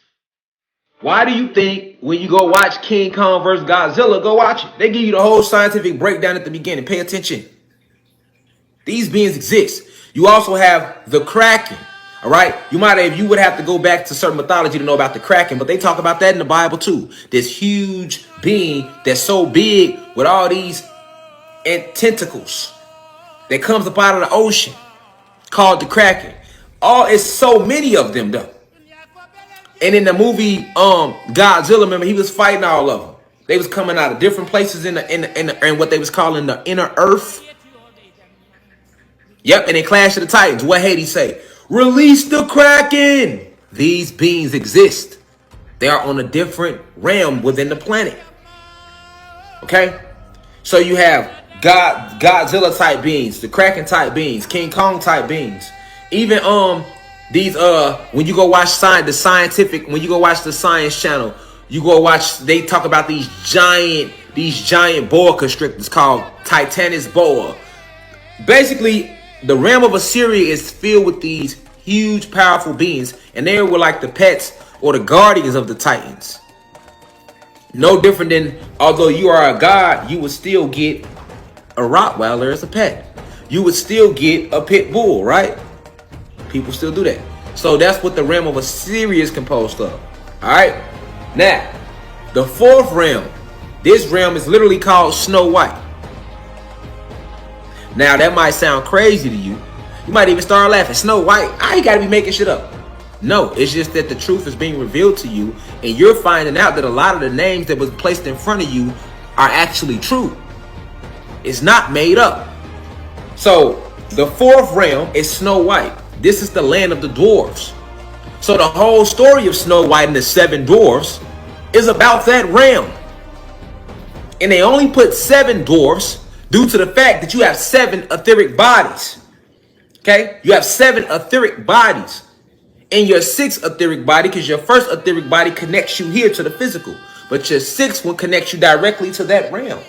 Why do you think when you go watch King Kong versus Godzilla, go watch it? They give you the whole scientific breakdown at the beginning. Pay attention. These beings exist. You also have the Kraken. All right. You would have to go back to certain mythology to know about the Kraken, but they talk about that in the Bible too. This huge being that's so big with all these tentacles that comes up out of the ocean called the Kraken. It's so many of them though. And in the movie Godzilla, remember, he was fighting all of them. They was coming out of different places in what they was calling the inner earth. Yep, and they clashed to the Titans. What Hades say? Release the Kraken. These beings exist. They are on a different realm within the planet. Okay? So you have Godzilla type beings, the Kraken type beings, King Kong type beings. Even these when you go watch when you go watch the Science Channel, you go watch, they talk about these giant boa constrictors called Titanus boa. Basically, the realm of Assyria is filled with these huge, powerful beings, and they were like the pets or the guardians of the Titans. No different than, although you are a god, you would still get a Rottweiler as a pet. You would still get a pit bull, right? People still do that. So that's what the realm of Assyria is composed of. All right. Now, the fourth realm. This realm is literally called Snow White. Now, that might sound crazy to you. You might even start laughing. Snow White? I gotta be making shit up. No, it's just that the truth is being revealed to you, and you're finding out that a lot of the names that was placed in front of you are actually true. It's not made up. So, the fourth realm is Snow White. This is the land of the dwarves. So the whole story of Snow White and the 7 dwarves is about that realm. And they only put 7 dwarves due to the fact that you have 7 etheric bodies. Okay? You have 7 etheric bodies. And your 6th etheric body, because your first etheric body connects you here to the physical. But your 6th one connects you directly to that realm.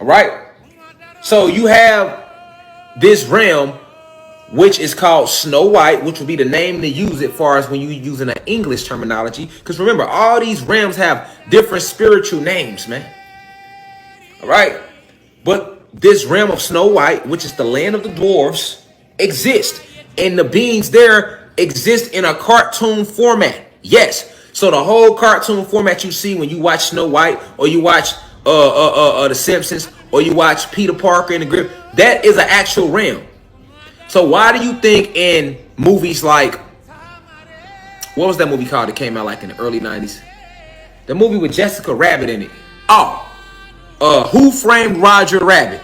All right? So you have this realm which is called Snow White, which would be the name to use it far as when you're using an English terminology. Because remember, all these realms have different spiritual names, man. All right? But this realm of Snow White, which is the land of the dwarves, exists. And the beings there exist in a cartoon format. Yes. So the whole cartoon format you see when you watch Snow White, or you watch The Simpsons, or you watch Peter Parker and the Grip, that is an actual realm. So why do you think in movies like, what was that movie called that came out like in the early 90s? The movie with Jessica Rabbit in it. Who Framed Roger Rabbit?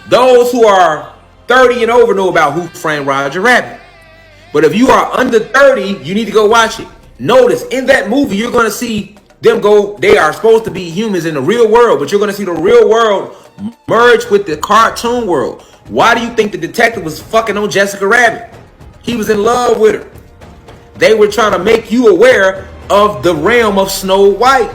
Those who are 30 and over know about Who Framed Roger Rabbit. But if you are under 30, you need to go watch it. Notice in that movie, you're going to see them go, they are supposed to be humans in the real world, but you're going to see the real world merge with the cartoon world. Why do you think the detective was fucking on Jessica Rabbit? He was in love with her. They were trying to make you aware of the realm of Snow White.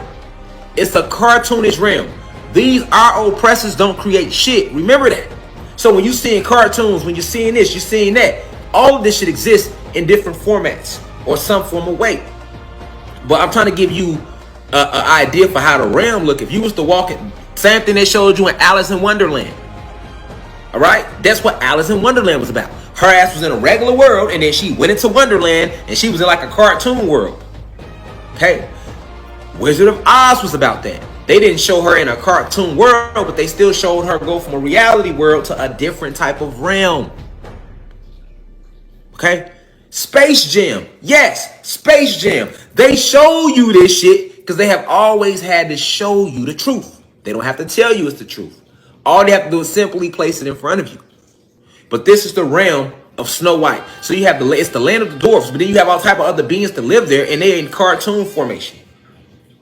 It's a cartoonish realm. These our oppressors don't create shit. Remember that. So when you're seeing cartoons, when you're seeing this, you're seeing that. All of this shit exists in different formats or some form of way. But I'm trying to give you an idea for how the realm look. If you was to walk it, same thing they showed you in Alice in Wonderland. All right, that's what Alice in Wonderland was about. Her ass was in a regular world, and then she went into Wonderland, and she was in like a cartoon world. Okay, Wizard of Oz was about that. They didn't show her in a cartoon world, but they still showed her go from a reality world to a different type of realm. Okay, Space Jam. Yes, Space Jam. They show you this shit because they have always had to show you the truth. They don't have to tell you it's the truth. All they have to do is simply place it in front of you. But this is the realm of Snow White. So you have it's the land of the dwarfs, but then you have all type of other beings that live there, and they're in cartoon formation.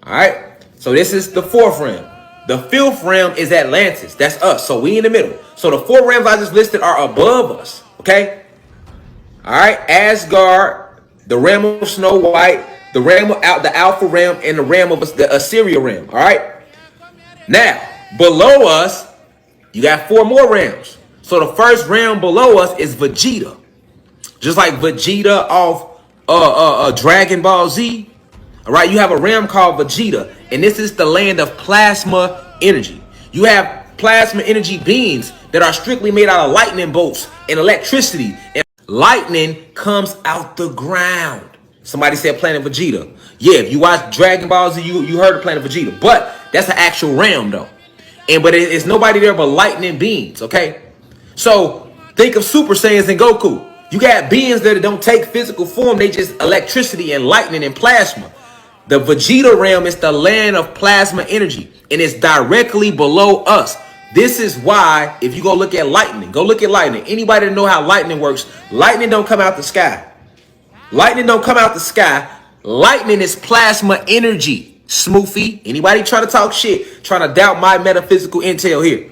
All right. So this is the fourth realm. The fifth realm is Atlantis. That's us. So we in the middle. So the four realms I just listed are above us. Okay. All right. Asgard, the realm of Snow White, the realm of the Alpha realm, and the realm of the Assyria realm. All right. Now below us, you got four more realms. So the first realm below us is Vegeta. Just like Vegeta off Dragon Ball Z. All right, you have a realm called Vegeta, and this is the land of plasma energy. You have plasma energy beings that are strictly made out of lightning bolts and electricity. And lightning comes out the ground. Somebody said Planet Vegeta. Yeah, if you watch Dragon Ball Z, you heard of Planet Vegeta. But that's an actual realm, though. But it's nobody there but lightning beings, okay? So think of Super Saiyans and Goku. You got beings that don't take physical form. They just electricity and lightning and plasma. The Vegeta realm is the land of plasma energy, and it's directly below us. This is why, if you go look at lightning, Anybody that know how lightning works, lightning don't come out the sky. Lightning don't come out the sky. Lightning is plasma energy. Smoofy. Anybody trying to talk shit, trying to doubt my metaphysical intel here.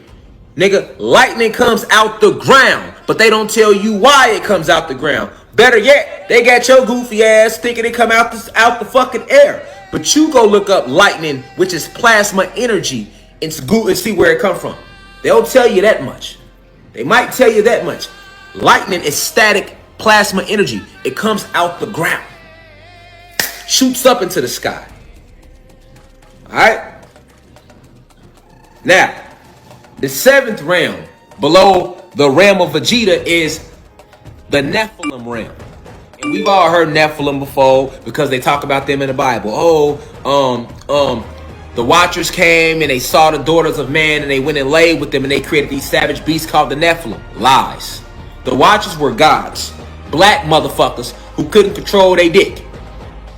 Nigga, lightning comes out the ground, but they don't tell you why it comes out the ground. Better yet, they got your goofy ass thinking it come out the fucking air. But you go look up lightning, which is plasma energy, and see where it come from. They'll tell you that much. They might tell you that much. Lightning is static plasma energy. It comes out the ground. Shoots up into the sky. All right. Now, the seventh realm below the realm of Vegeta is the Nephilim realm. And we've all heard Nephilim before because they talk about them in the Bible. The Watchers came and they saw the daughters of man and they went and laid with them and they created these savage beasts called the Nephilim. Lies. The Watchers were gods. Black motherfuckers who couldn't control their dick.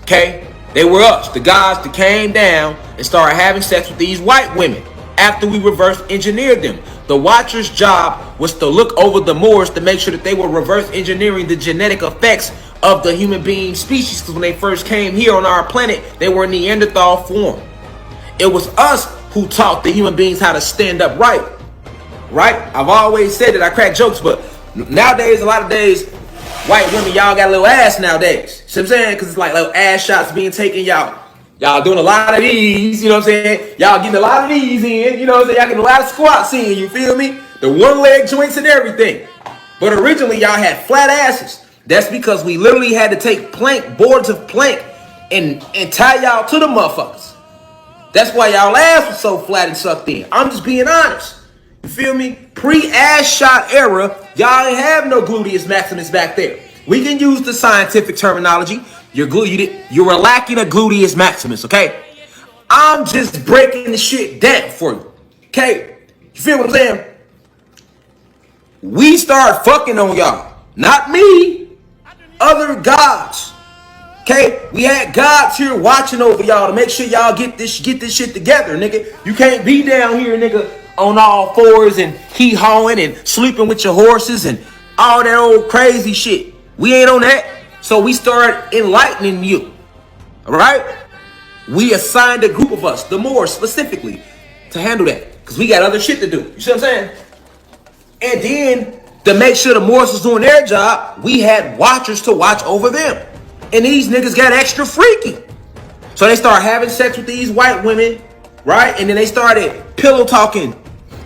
Okay? They were us, the gods that came down and started having sex with these white women after we reverse engineered them. The Watchers' job was to look over the Moors to make sure that they were reverse engineering the genetic effects of the human being species, because when they first came here on our planet, they were Neanderthal form. It was us who taught the human beings how to stand up right. I've always said that. I crack jokes, but nowadays, a lot of days, white women, y'all got a little ass nowadays. See what I'm saying? Because it's like little ass shots being taken, y'all doing a lot of these, you know what I'm saying? Y'all getting a lot of these in, you know what I'm saying? Y'all getting a lot of squats in, you feel me? The one leg joints and everything. But originally y'all had flat asses. That's because we literally had to take boards of plank and tie y'all to the motherfuckers. That's why y'all ass was so flat and sucked in. I'm just being honest. You feel me? Pre-ass shot era, y'all ain't have no gluteus maximus back there. We can use the scientific terminology. You were lacking a gluteus maximus, okay? I'm just breaking the shit down for you, okay? You feel what I'm saying? We start fucking on y'all. Not me. Other gods. Okay? We had gods here watching over y'all to make sure y'all get this shit together, nigga. You can't be down here, nigga, on all fours and hee-hawing and sleeping with your horses and all that old crazy shit. We ain't on that. So we start enlightening you. Alright? We assigned a group of us, the Moors specifically, to handle that. Because we got other shit to do. You see what I'm saying? And then, to make sure the Moors was doing their job, we had watchers to watch over them. And these niggas got extra freaky. So they started having sex with these white women, right? And then they started pillow talking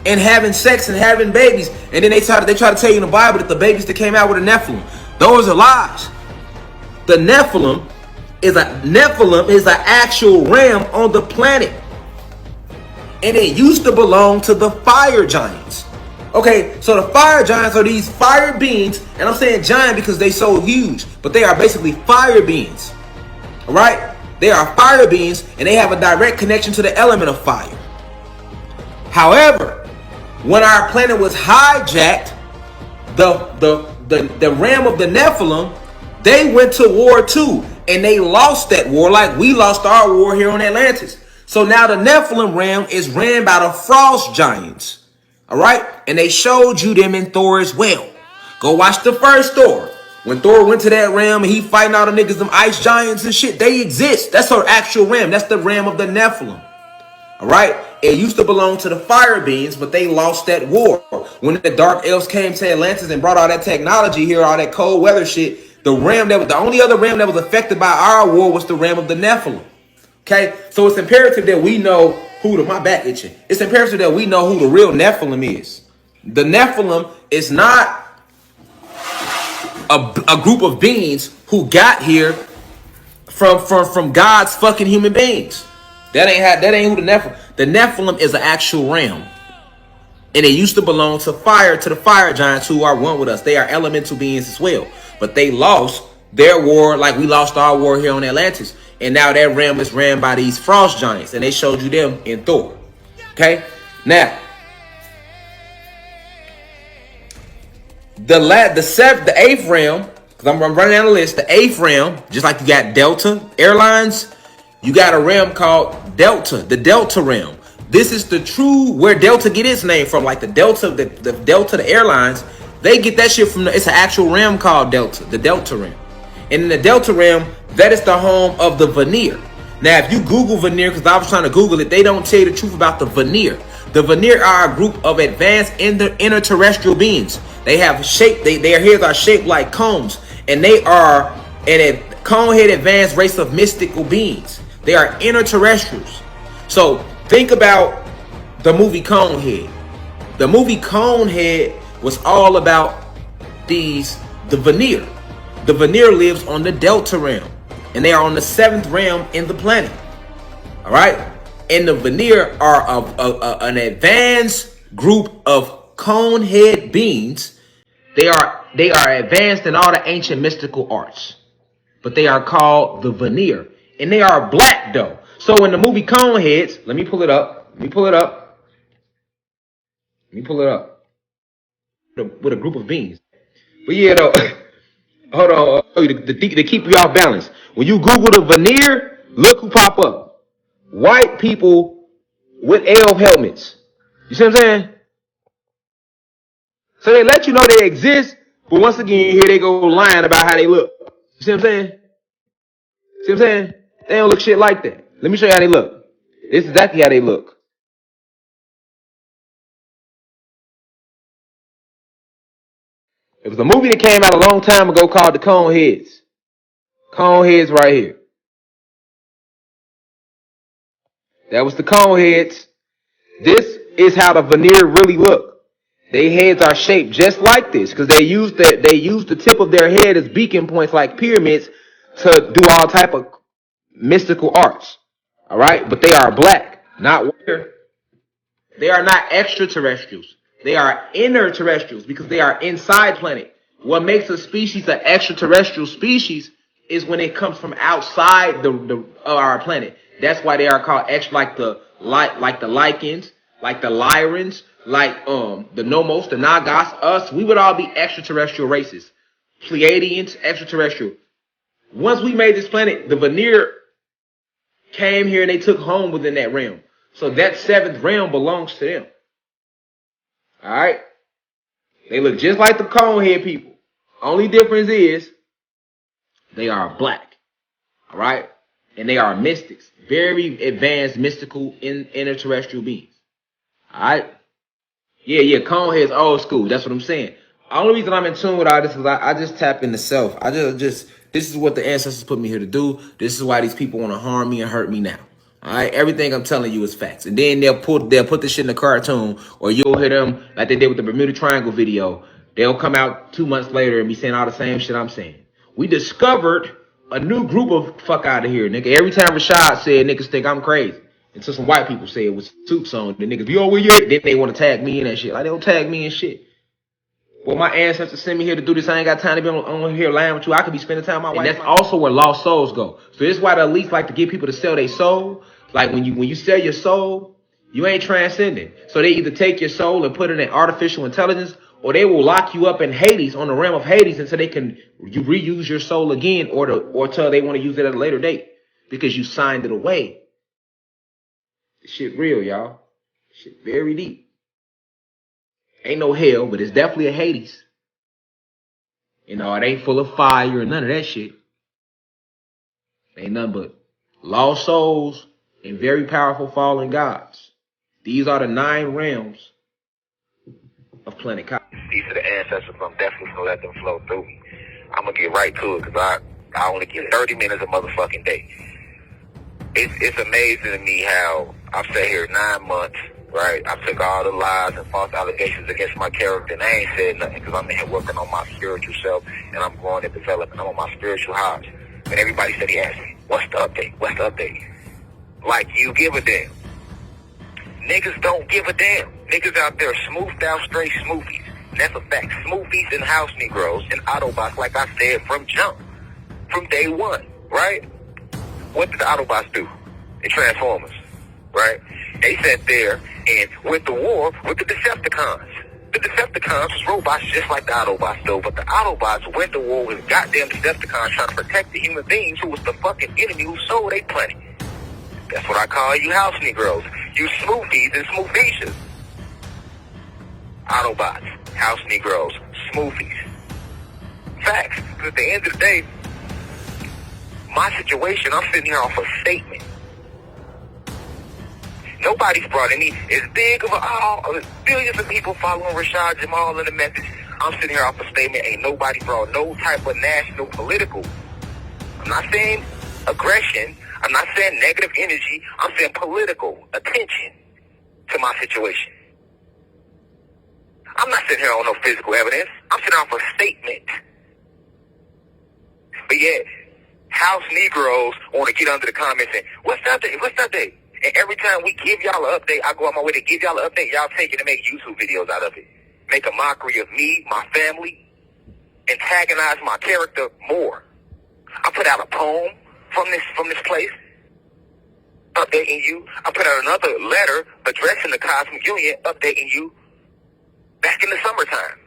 and having sex and having babies. And then they try to tell you in the Bible that the babies that came out with a Nephilim. Those are lies. The Nephilim is an actual realm on the planet. And it used to belong to the fire giants. Okay, so the fire giants are these fire beings, and I'm saying giant because they so huge, but they are basically fire beings. All right? They are fire beings, and they have a direct connection to the element of fire. However, when our planet was hijacked, the realm of the Nephilim, they went to war too, and they lost that war like we lost our war here on Atlantis. So now the Nephilim realm is ran by the frost giants. All right, and they showed you them in Thor as well. Go watch the first Thor. When Thor went to that realm and he fighting all the niggas, them ice giants and shit, they exist. That's our actual realm. That's the realm of the Nephilim. All right, it used to belong to the fire beings, but they lost that war. When the dark elves came to Atlantis and brought all that technology here, all that cold weather shit, the only other realm that was affected by our war was the realm of the Nephilim. Okay, so it's imperative that we know my back itching. It's imperative that we know who the real Nephilim is. The Nephilim is not a group of beings who got here from God's fucking human beings. That ain't who the Nephilim. The Nephilim is an actual realm, and it used to belong to the fire giants who are one with us. They are elemental beings as well, but they lost their war like we lost our war here on Atlantis. And now that realm is ran by these frost giants, and they showed you them in Thor. Okay? Now, the eighth realm, because I'm running down the list, the eighth realm, just like you got Delta Airlines, you got a realm called Delta, the Delta realm. This is the true, where Delta get its name from, like the Delta, the airlines, they get that shit from, it's an actual realm called Delta, the Delta realm. And in the Delta realm, that is the home of the Vanir. Now, if you Google Vanir, because I was trying to Google it, they don't tell you the truth about the Vanir. The Vanir are a group of advanced interterrestrial beings. They have shape, their heads are shaped like cones, and they are a cone-head advanced race of mystical beings. They are interterrestrials. So think about the movie Conehead. The movie Conehead was all about the Vanir. The Vanir lives on the Delta realm, and they are on the 7th realm in the planet. All right, and the Vanir are an advanced group of cone-head beings. They are advanced in all the ancient mystical arts, but they are called the Vanir, and they are black though. So in the movie Coneheads, let me pull it up. With a group of beings. But yeah, though. Hold on, to keep you off balance. When you Google the Vanir, look who pop up. White people with elf helmets. You see what I'm saying? So they let you know they exist, but once again, here they go lying about how they look. You see what I'm saying? See what I'm saying? They don't look shit like that. Let me show you how they look. This is exactly how they look. It was a movie that came out a long time ago called The Coneheads. Coneheads right here. That was the Coneheads. This is how the Vanir really look. Their heads are shaped just like this because they use the tip of their head as beacon points like pyramids to do all type of mystical arts. All right, but they are black, not white. They are not extraterrestrials. They are inner terrestrials because they are inside planet. What makes a species an extraterrestrial species is when it comes from outside of our planet. That's why they are called extra, like the lichens, like the Lyrans, like the Nomos, the Nagas, us. We would all be extraterrestrial races. Pleiadians, extraterrestrial. Once we made this planet, the veneer came here and they took home within that realm. So that seventh realm belongs to them. All right? They look just like the conehead people. Only difference is they are black. All right? And they are mystics. Very advanced mystical interterrestrial beings. All right? Yeah, conehead's old school. That's what I'm saying. Only reason I'm in tune with all this is I just tap into self. This is what the ancestors put me here to do. This is why these people want to harm me and hurt me now. All right, everything I'm telling you is facts. And then they'll put this shit in a cartoon, or you'll hear them like they did with the Bermuda Triangle video. They'll come out 2 months later and be saying all the same shit I'm saying. We discovered a new group of fuck out of here, nigga. Every time Rashad said niggas think I'm crazy, until some white people say it with suits on, the niggas, yo, where you at? Then they want to tag me in that shit. Like, they don't tag me in shit. Well, my ancestors sent me here to do this. I ain't got time to be on here lying with you. I could be spending time with my wife. And that's also where lost souls go. So this is why the elites like to get people to sell their soul. Like when you sell your soul, you ain't transcending. So they either take your soul and put it in artificial intelligence, or they will lock you up in Hades, on the realm of Hades, until they can reuse your soul again, or till they want to use it at a later date because you signed it away. This shit real, y'all. Shit very deep. Ain't no hell, but it's definitely a Hades. You know, it ain't full of fire and none of that shit. Ain't nothing but lost souls and very powerful fallen gods. These are the 9 realms of planet Cosmos. These are the ancestors. I'm definitely gonna let them flow through me. I'm gonna get right to it because I only get 30 minutes a motherfucking day. It's amazing to me how I've sat here 9 months. Right, I took all the lies and false allegations against my character, and I ain't said nothing because I'm in here working on my spiritual self, and I'm growing and developing. I'm on my spiritual highs. And everybody said, he asked me, what's the update? What's the update? Like, you give a damn. Niggas don't give a damn. Niggas out there smoothed out straight smoothies. And that's a fact. Smoothies and house Negroes and Autobots, like I said, from jump. From day one, right? What did the Autobots do? The Transformers, right? They sat there and went to war with the Decepticons. The Decepticons was robots just like the Autobots though, but the Autobots went to war with goddamn Decepticons trying to protect the human beings who was the fucking enemy who sold their planet. That's what I call you house Negroes. You smoothies and smoothies. Autobots, house Negroes, smoothies. Facts. Because at the end of the day, my situation, I'm sitting here off a statement. Nobody's brought any as big of billions of people following Rashad Jamal in the message. I'm sitting here off a statement. Ain't nobody brought no type of national political. I'm not saying aggression. I'm not saying negative energy. I'm saying political attention to my situation. I'm not sitting here on no physical evidence. I'm sitting off a statement. But yet, house Negroes want to get under the comments and, what's the update? What's the update? And every time we give y'all an update, I go on my way to give y'all an update, y'all take it and make YouTube videos out of it. Make a mockery of me, my family, antagonize my character more. I put out a poem from this place, updating you. I put out another letter addressing the Cosmic Union, updating you back in the summertime.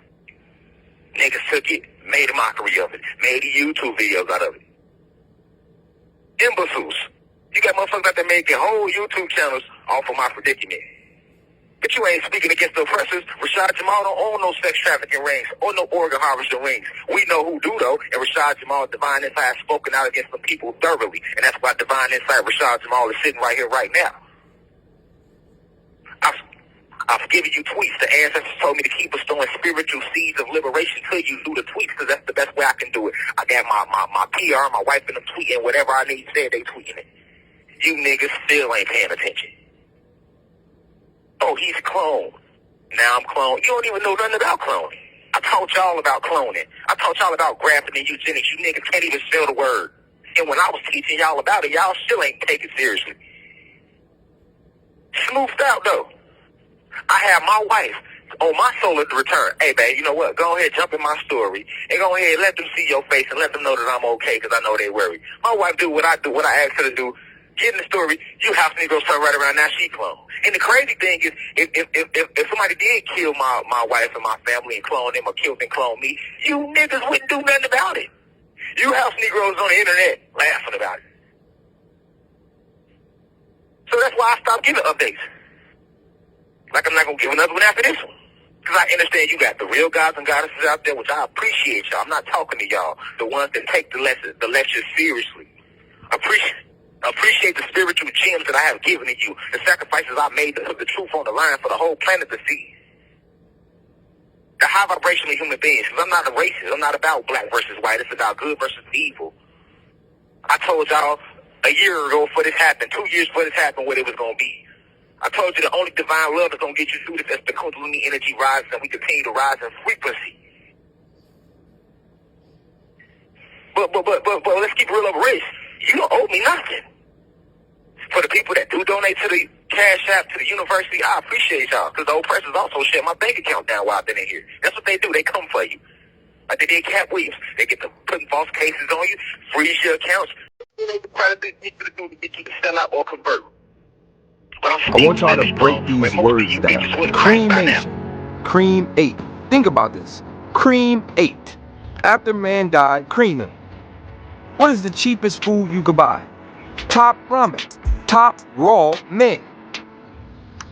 Niggas took it, made a mockery of it, made YouTube videos out of it. Imbeciles. You got motherfuckers out there making whole YouTube channels off of my predicament. But you ain't speaking against the oppressors. Rashad Jamal don't own no sex trafficking rings or no organ harvesting rings. We know who do though, and Rashad Jamal, Divine Insight, has spoken out against the people thoroughly. And that's why Divine Insight, Rashad Jamal, is sitting right here right now. I've given you tweets. The ancestors told me to keep bestowing spiritual seeds of liberation to you through the tweets because that's the best way I can do it. I got my PR, my wife and them tweeting whatever I need said, they tweeting it. You niggas still ain't paying attention. Oh, he's cloned. Now I'm cloned. You don't even know nothing about cloning. I taught y'all about cloning. I taught y'all about grafting and eugenics. You niggas can't even spell the word. And when I was teaching y'all about it, y'all still ain't take it seriously. Smoothed out though. I have my wife on my solar return. Hey, babe, you know what? Go ahead, jump in my story, and go ahead, let them see your face and let them know that I'm okay, because I know they worry. My wife do what I ask her to do. Get in the story. You house Negroes turn right around, now she clone. And the crazy thing is, if somebody did kill my wife and my family and clone them, or killed and clone me, you niggas wouldn't do nothing about it. You house Negroes on the internet laughing about it. So that's why I stopped giving updates. Like I'm not going to give another one after this one. Because I understand you got the real gods and goddesses out there, which I appreciate y'all. I'm not talking to y'all, the ones that take the lecture seriously. Appreciate the spiritual gems that I have given to you, the sacrifices I made to put the truth on the line for the whole planet to see. The high vibrational human beings, because I'm not a racist. I'm not about black versus white. It's about good versus evil. I told y'all a year ago before this happened, 2 years before this happened, what it was going to be. I told you the only divine love is going to get you through this as the Kundalini energy rises and we continue to rise in frequency. But let's keep real over race. You don't owe me nothing. For the people that do donate to the Cash App, to the university, I appreciate y'all, because the oppressors also shut my bank account down while I've been in here. That's what they do. They come for you. Like they did Cat Williams. They get to putting false cases on you, freeze your accounts. They probably need you to do to get you to sell out or convert. I want y'all to break these words down. Cremation. Cremate. Think about this. Cremate. After man died, creming. What is the cheapest food you could buy? Top ramen. Top raw men.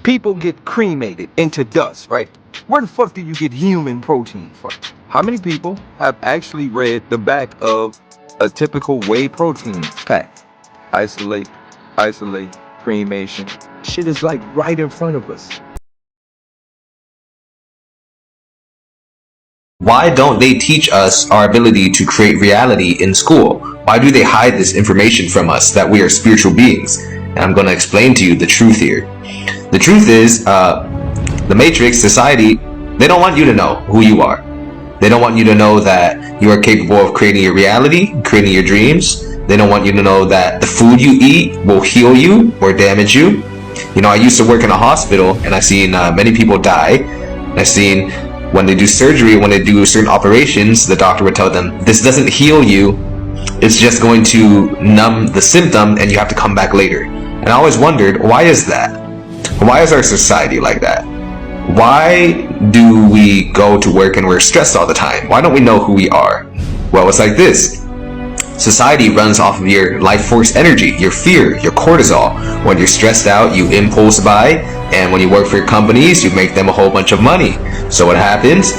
People get cremated into dust, right? Where the fuck do you get human protein from? How many people have actually read the back of a typical whey protein pack? Isolate, cremation. Shit is like right in front of us. Why don't they teach us our ability to create reality in school? Why do they hide this information from us, that we are spiritual beings? And I'm going to explain to you the truth here. The truth is, the Matrix, society, they don't want you to know who you are. They don't want you to know that you are capable of creating your reality, creating your dreams. They don't want you to know that the food you eat will heal you or damage you. You know, I used to work in a hospital, and I've seen many people die. I've seen when they do surgery, when they do certain operations, the doctor would tell them, this doesn't heal you. It's just going to numb the symptom, and you have to come back later. And I always wondered, why is that? Why is our society like that? Why do we go to work and we're stressed all the time? Why don't we know who we are? Well, it's like this. Society runs off of your life force energy, your fear, your cortisol. When you're stressed out, you impulse buy, and when you work for your companies, you make them a whole bunch of money. So what happens?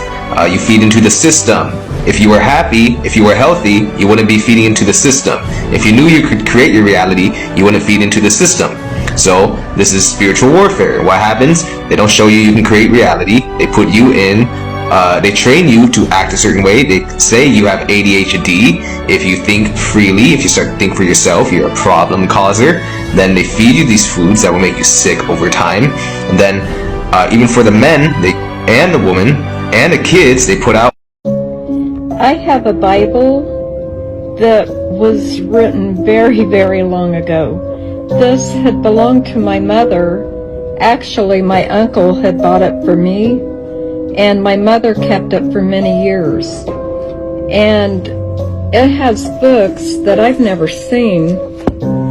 You feed into the system. If you were happy, if you were healthy, you wouldn't be feeding into the system. If you knew you could create your reality, you wouldn't feed into the system. So this is spiritual warfare. What happens? They don't show you can create reality. They put you in, they train you to act a certain way. They say you have ADHD. If you think freely, if you start to think for yourself, you're a problem causer. Then they feed you these foods that will make you sick over time. And then even for the men and the women and the kids, they put out. I have a Bible that was written very, very long ago. This had belonged to my mother. Actually, my uncle had bought it for me, and my mother kept it for many years. And it has books that I've never seen,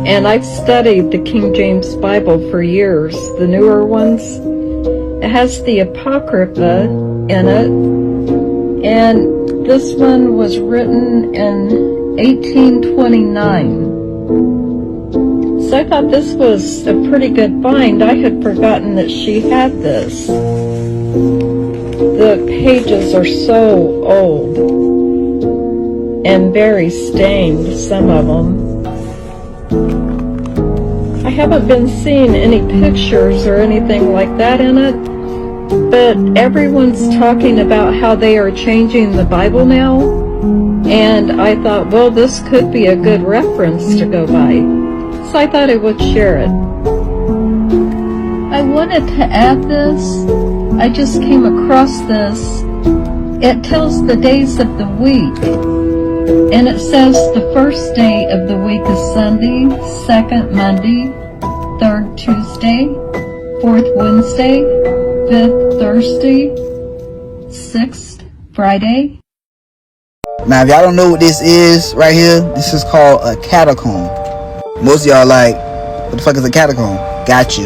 and I've studied the King James Bible for years, the newer ones. It has the Apocrypha in it, and this one was written in 1829. So I thought this was a pretty good find. I had forgotten that she had this. The pages are so old and very stained, some of them. I haven't been seeing any pictures or anything like that in it, but everyone's talking about how they are changing the Bible now, and I thought, well, this could be a good reference to go by. So I thought I would share it. I wanted to add this I just came across this. It tells the days of the week. And it says the first day of the week is Sunday, second Monday, third Tuesday, fourth Wednesday, fifth Thursday, sixth Friday. Now, if y'all don't know what this is right here, this is called a catacomb. Most of y'all like, what the fuck is a catacomb? Got you.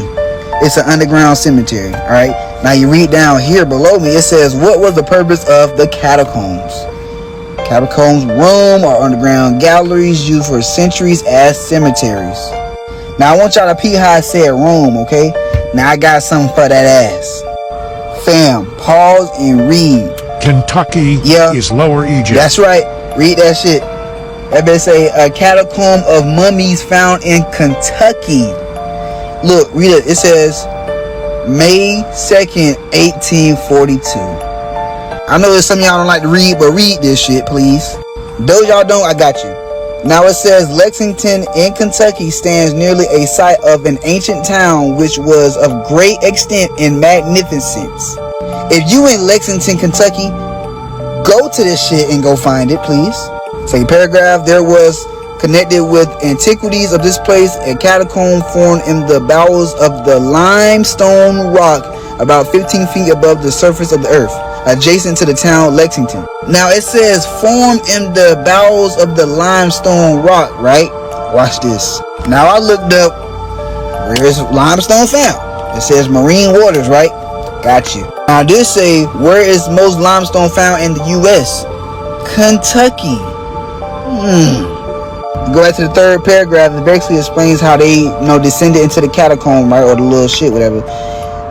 It's an underground cemetery, alright? Now you read down here below me, it says, what was the purpose of the catacombs? Catacombs, room or underground galleries used for centuries as cemeteries. Now I want y'all to peep how I said room, okay? Now I got something for that ass. Fam, pause and read. Kentucky is Lower Egypt. That's right. Read that shit. That bitch say a catacomb of mummies found in Kentucky. Look, read it. It says May 2nd, 1842. I know there's some of y'all don't like to read, but read this shit, please. Those y'all don't, I got you. Now it says Lexington in Kentucky stands nearly a site of an ancient town which was of great extent and magnificence. If you in Lexington, Kentucky, go to this shit and go find it, please. Second paragraph, there was connected with antiquities of this place a catacomb formed in the bowels of the limestone rock about 15 feet above the surface of the earth, adjacent to the town Lexington. Now it says formed in the bowels of the limestone rock, right? Watch this. Now I looked up where is limestone found. It says marine waters, right? Got you. Now this say where is most limestone found in the U.S.? Kentucky. Go back to the third paragraph. It basically explains how they, descended into the catacomb, right, or the little shit, whatever.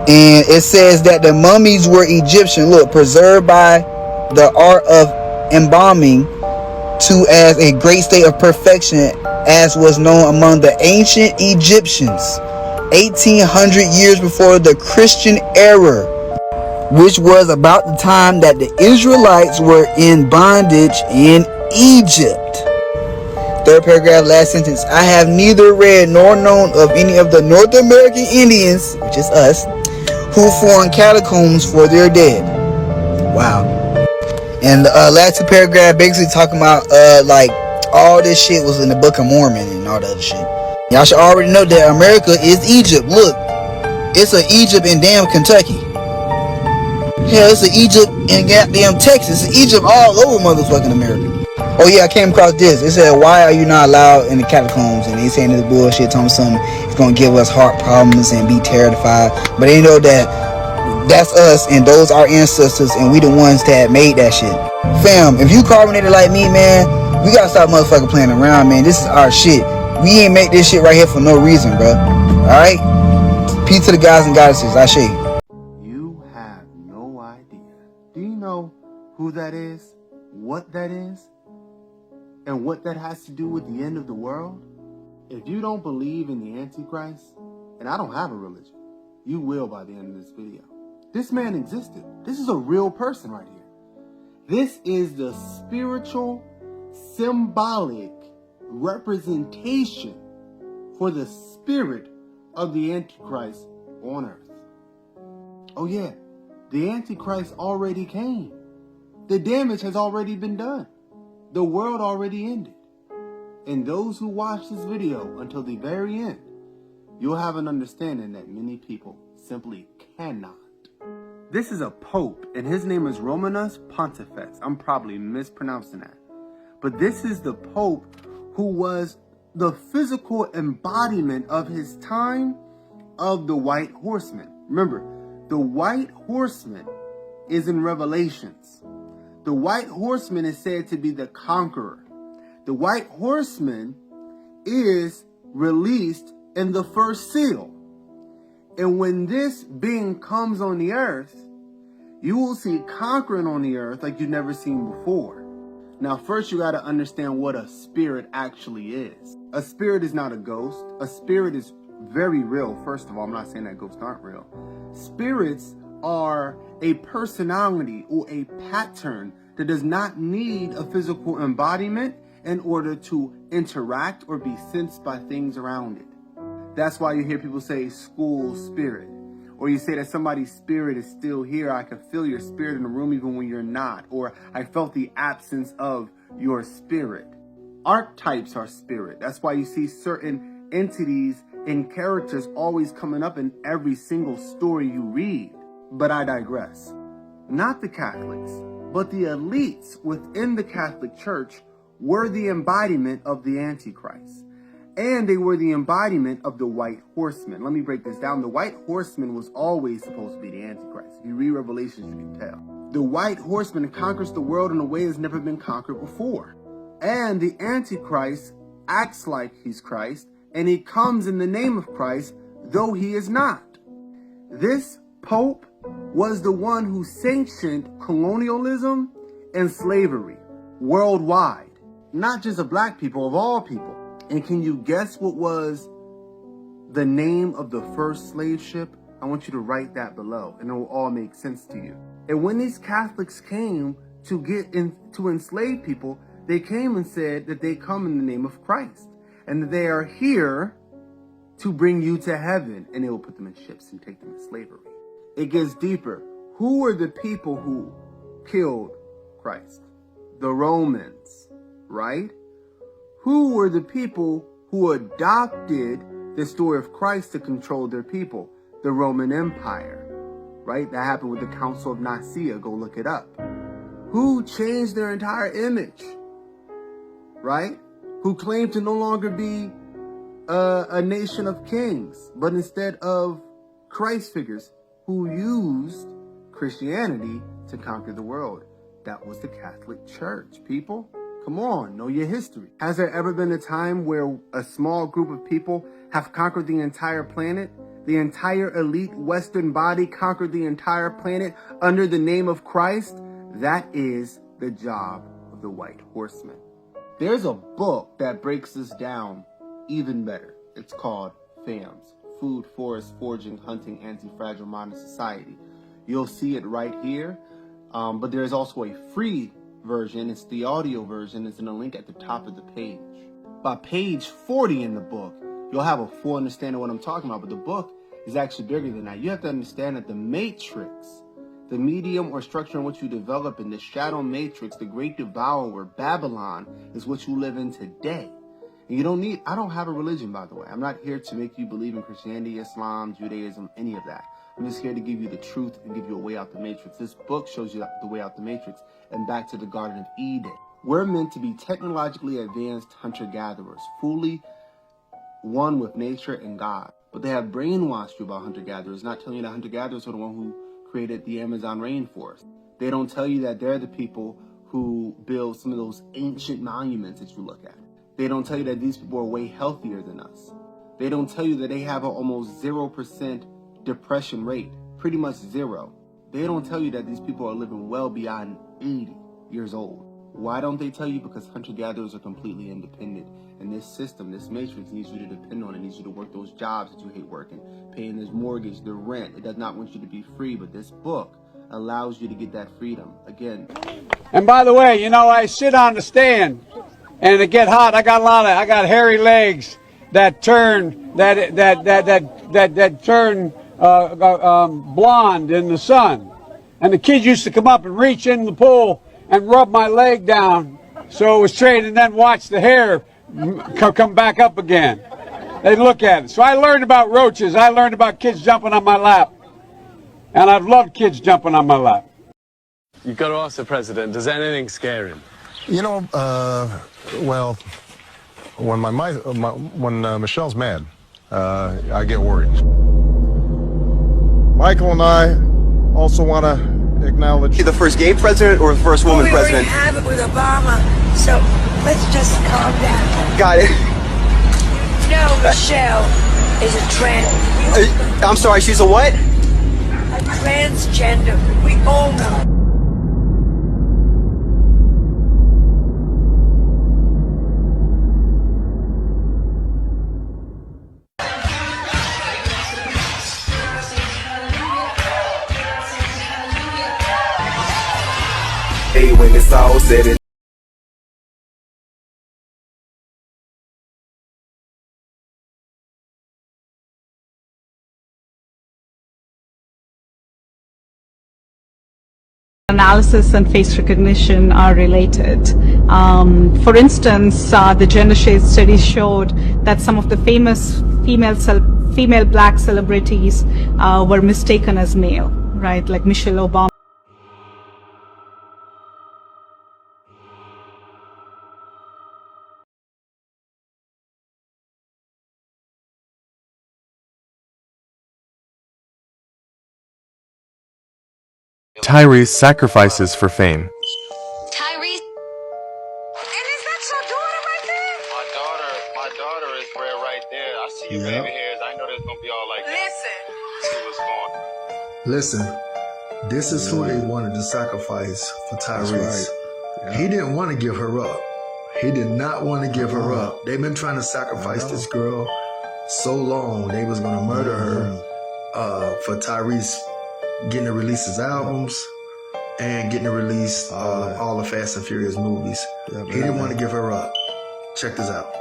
And it says that the mummies were Egyptian. Look, preserved by the art of embalming to as a great state of perfection, as was known among the ancient Egyptians, 1800 years before the Christian era, which was about the time that the Israelites were in bondage in Egypt. Third paragraph, last sentence. I have neither read nor known of any of the North American Indians, which is us, who formed catacombs for their dead. Wow. And the last two paragraph basically talking about like all this shit was in the Book of Mormon and all the other shit. Y'all should already know that America is Egypt. Look, it's an Egypt in damn Kentucky. Hell, it's an Egypt in goddamn Texas. It's Egypt all over motherfucking America. Oh yeah, I came across this. It said, why are you not allowed in the catacombs? And they saying this bullshit, telling me something, it's gonna give us heart problems and be terrified. But they know that that's us and those our ancestors and we the ones that made that shit. Fam, if you carbonated like me, man, we gotta stop motherfucking playing around, man. This is our shit. We ain't make this shit right here for no reason, bro. Alright? Peace to the guys and goddesses. I shake. You have no idea. Do you know who that is? What that is? And what that has to do with the end of the world? If you don't believe in the Antichrist, and I don't have a religion, you will by the end of this video. This man existed. This is a real person right here. This is the spiritual, symbolic representation for the spirit of the Antichrist on earth. Oh yeah, the Antichrist already came. The damage has already been done. The world already ended. And those who watch this video until the very end, you'll have an understanding that many people simply cannot. This is a pope, and his name is Romanus Pontifex. I'm probably mispronouncing that. But this is the pope who was the physical embodiment of his time of the white horseman. Remember, the white horseman is in Revelations. The white horseman is said to be the conqueror. The white horseman is released in the first seal. And when this being comes on the earth, you will see conquering on the earth like you've never seen before. Now, first you got to understand what a spirit actually is. A spirit is not a ghost. A spirit is very real. First of all, I'm not saying that ghosts aren't real. Spirits are a personality or a pattern that does not need a physical embodiment in order to interact or be sensed by things around it. That's why you hear people say school spirit Or you say that somebody's spirit is still here. I can feel your spirit in the room even when you're not. Or I felt the absence of your spirit. Archetypes are spirit. That's why you see certain entities and characters always coming up in every single story you read. But I digress. Not the Catholics, but the elites within the Catholic Church were the embodiment of the Antichrist. And they were the embodiment of the white horseman. Let me break this down. The white horseman was always supposed to be the Antichrist. If you read Revelations, you can tell. The white horseman conquers the world in a way that's never been conquered before. And the Antichrist acts like he's Christ, and he comes in the name of Christ, though he is not. This Pope was the one who sanctioned colonialism and slavery worldwide, not just of black people, of all people. And can you guess what was the name of the first slave ship? I want you to write that below, and it will all make sense to you. And when these Catholics came to to enslave people, they came and said that they come in the name of Christ, and that they are here to bring you to heaven, and they will put them in ships and take them to slavery. It gets deeper. Who were the people who killed Christ? The Romans, right? Who were the people who adopted the story of Christ to control their people? The Roman Empire, right? That happened with the Council of Nicaea. Go look it up. Who changed their entire image, right? Who claimed to no longer be a nation of kings, but instead of Christ figures, who used Christianity to conquer the world. That was the Catholic Church, people. Come on, know your history. Has there ever been a time where a small group of people have conquered the entire planet? The entire elite Western body conquered the entire planet under the name of Christ? That is the job of the White Horseman. There's a book that breaks this down even better. It's called FAMS, Food, Forest, Foraging, Hunting, Anti-Fragile Modern Society. You'll see it right here, but there's also a free version. It's the audio version. It's in a link at the top of the page. By page 40 in the book, you'll have a full understanding of what I'm talking about, but the book is actually bigger than that. You have to understand that the matrix, the medium or structure in which you develop in the shadow matrix, the great devourer, Babylon, is what you live in today. And you don't need, I don't have a religion, by the way. I'm not here to make you believe in Christianity, Islam, Judaism, any of that. I'm just here to give you the truth and give you a way out the matrix. This book shows you the way out the matrix and back to the Garden of Eden. We're meant to be technologically advanced hunter-gatherers, fully one with nature and God. But they have brainwashed you about hunter-gatherers, not telling you that hunter-gatherers are the one who created the Amazon rainforest. They don't tell you that they're the people who build some of those ancient monuments that you look at. They don't tell you that these people are way healthier than us. They don't tell you that they have an almost 0% depression rate, pretty much zero. They don't tell you that these people are living well beyond 80 years old. Why don't they tell you? Because hunter-gatherers are completely independent. And this system, this matrix needs you to depend on it, needs you to work those jobs that you hate working, paying this mortgage, the rent. It does not want you to be free, but this book allows you to get that freedom. Again. And by the way, you know, I sit on the stand and it get hot. I got hairy legs that turn, that turn blonde in the sun. And the kids used to come up and reach in the pool and rub my leg down so it was straight, and then watch the hair come back up again. They look at it. So I learned about roaches. I learned about kids jumping on my lap. And I've loved kids jumping on my lap. You've got to ask the president, does anything scare him? You know, well, when Michelle's mad, I get worried. Michael and I also want to acknowledge the first gay president or the first woman president? We already have it with Obama, so let's just calm down. Got it. No, Michelle is a trans. I'm sorry, she's a what? A transgender. We all know. When it's all said and analysis and face recognition are related. For instance, the gender studies showed that some of the famous female black celebrities were mistaken as male, right? Like Michelle Obama. Tyrese sacrifices for fame. Tyrese. And is that your daughter right there? My daughter is right there. I see your baby hairs. I know there's gonna be all like that. Listen, this is who they wanted to sacrifice for Tyrese. He didn't want to give her up. He did not want to give her up. They've been trying to sacrifice this girl so long. They was gonna murder her for Tyrese getting to release his albums and getting to release all the Fast and Furious movies. He didn't want to give her up. Check this out.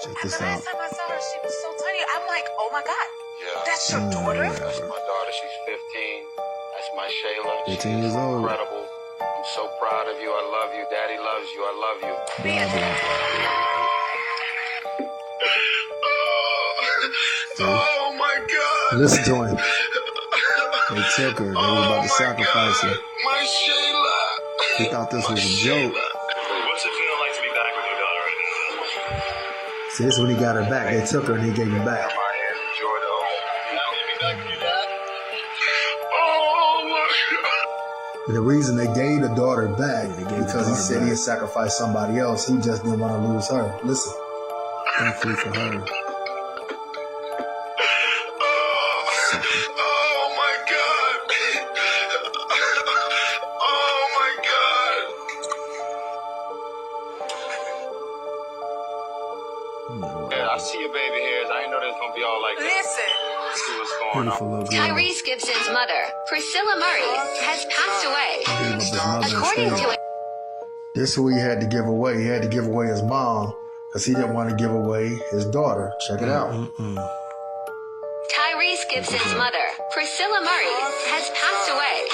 Check this out. Last time I saw her, she was so tiny. I'm like, oh my God, that's your daughter? That's my daughter. She's 15. That's my Shayla. 15 years old. Incredible. I'm so proud of you. I love you. Daddy loves you. I love you. Oh my God. Listen to him. They took her. They were about to sacrifice her. My Shayla. He thought this was a joke. What's it feel like to be back with your daughter right now? See, this is when he got her back. They took her and he gave her back. And the reason they gave the daughter back because he said he had sacrificed somebody else. He just didn't want to lose her. Listen. Thankfully for her. Oh my God. Oh my God. Yeah, I see your baby hairs. I didn't know there's gonna be all like that. Listen. See what's going on. Tyrese Gibson's mother, Priscilla Murray, has passed away. According to this is who he had to give away. He had to give away his mom because he didn't want to give away his daughter. Check it out. Tyrese Gibson's mother, Priscilla Murray, has passed away.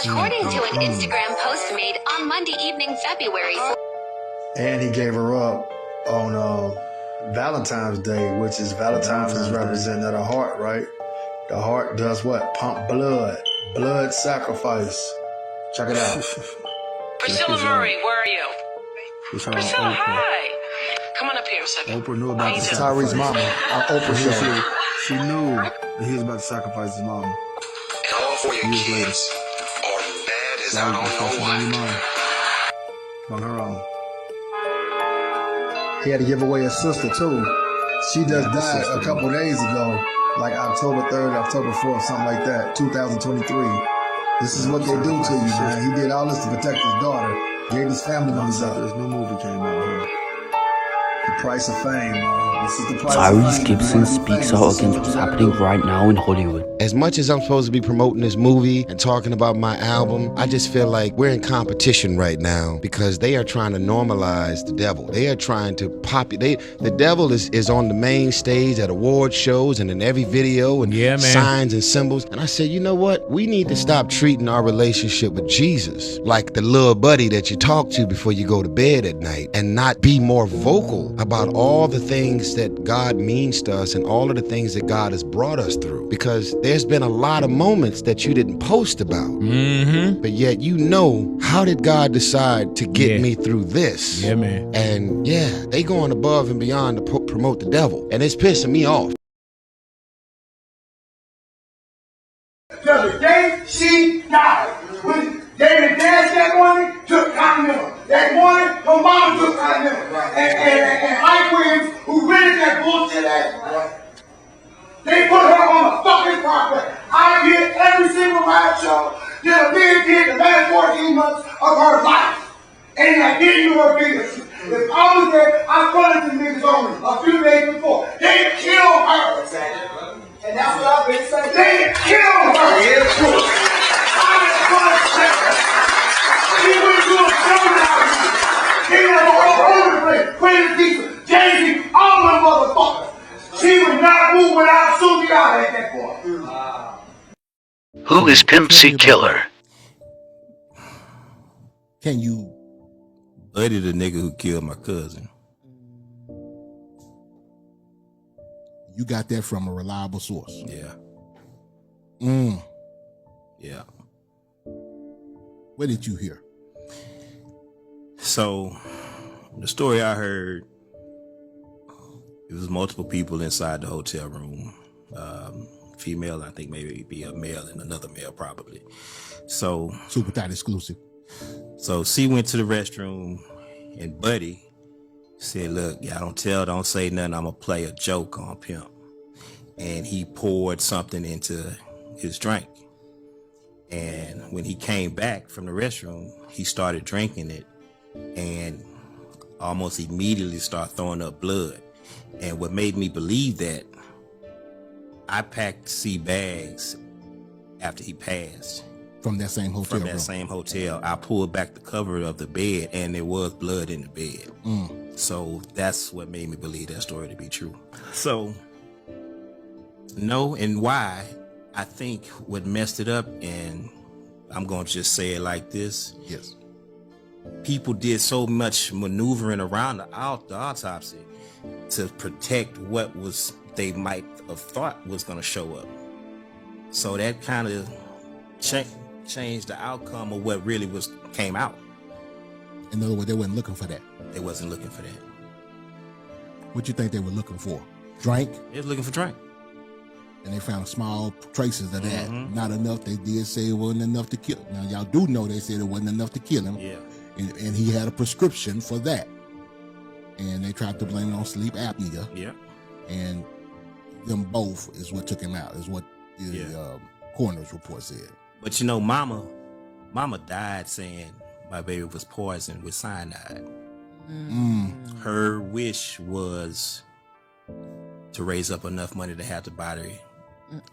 According to an Instagram post made on Monday evening, February 4th. And he gave her up on Valentine's Day, which is Valentine's is representing the heart, right? The heart does what? Pump blood. Blood sacrifice. Check it out. Priscilla Murray, where are you? Priscilla, hi. Come on up here a second. Oprah knew about this. Tyrese's mama. Oprah said she knew that he was about to sacrifice his mama. And all for your kids are mad as I don't know what. On her own. He had to give away his sister too. She just died a couple days ago, like October 3rd, October 4th, something like that, 2023. This is what they do to you, man. He did all this to protect his daughter, gave his family members up. There's no movie came out here. The price of fame, man. This is the price of fame. Tyrese Gibson speaks out against what's happening right now in Hollywood. As much as I'm supposed to be promoting this movie and talking about my album, I just feel like we're in competition right now because they are trying to normalize the devil. They are trying to the devil is on the main stage at award shows and in every video and signs and symbols. And I said, you know what? We need to stop treating our relationship with Jesus like the little buddy that you talk to before you go to bed at night and not be more vocal about all the things that God means to us and all of the things that God has brought us through. Because there's been a lot of moments that you didn't post about. But yet you know, how did God decide to get me through this? Yeah, man. And they going above and beyond to promote the devil. And it's pissing me off. The day she died, when David danced that morning, took Continental. That morning, her mom took Continental. And Ike Williams, who rented that bullshit ass, they put her on the fucking property. I did every single ride show that a man did the last 14 months of her life. And I didn't do her biggest. If I was there, I funded the niggas only a few days before. They killed her. And that's what I've been saying. They killed her. I didn't fund her. She went to a seminar. They were all over the place. Queen Diesel, Jay-Z, all them motherfuckers. She would not move without Susie out at that point. Who is Pimp C Killer? Can you? Buddy, the nigga who killed my cousin. You got that from a reliable source. Yeah. Yeah. What did you hear? So, the story I heard, it was multiple people inside the hotel room. Female, I think maybe be a male and another male probably. So Super Tight exclusive. So C went to the restroom and Buddy said, look, y'all don't say nothing, I'm gonna play a joke on Pimp. And he poured something into his drink. And when he came back from the restroom, he started drinking it and almost immediately started throwing up blood. And what made me believe that, I packed C bags after he passed. From that same hotel room? Same hotel. I pulled back the cover of the bed and there was blood in the bed. So that's what made me believe that story to be true. So, no, and why, I think what messed it up, and I'm going to just say it like this. Yes. People did so much maneuvering around the autopsy to protect what was they might have thought was going to show up. So that kind of changed the outcome of what really came out. In other words, they weren't looking for that. They wasn't looking for that. What you think they were looking for? Drink? They was looking for drink. And they found small traces of that. Not enough. They did say it wasn't enough to kill him. Now, y'all do know they said it wasn't enough to kill him. Yeah. And he had a prescription for that. And they tried to blame it on sleep apnea. Yeah. And them both is what took him out, is what the coroner's report said. But you know, Mama died saying my baby was poisoned with cyanide. Her wish was to raise up enough money to have the body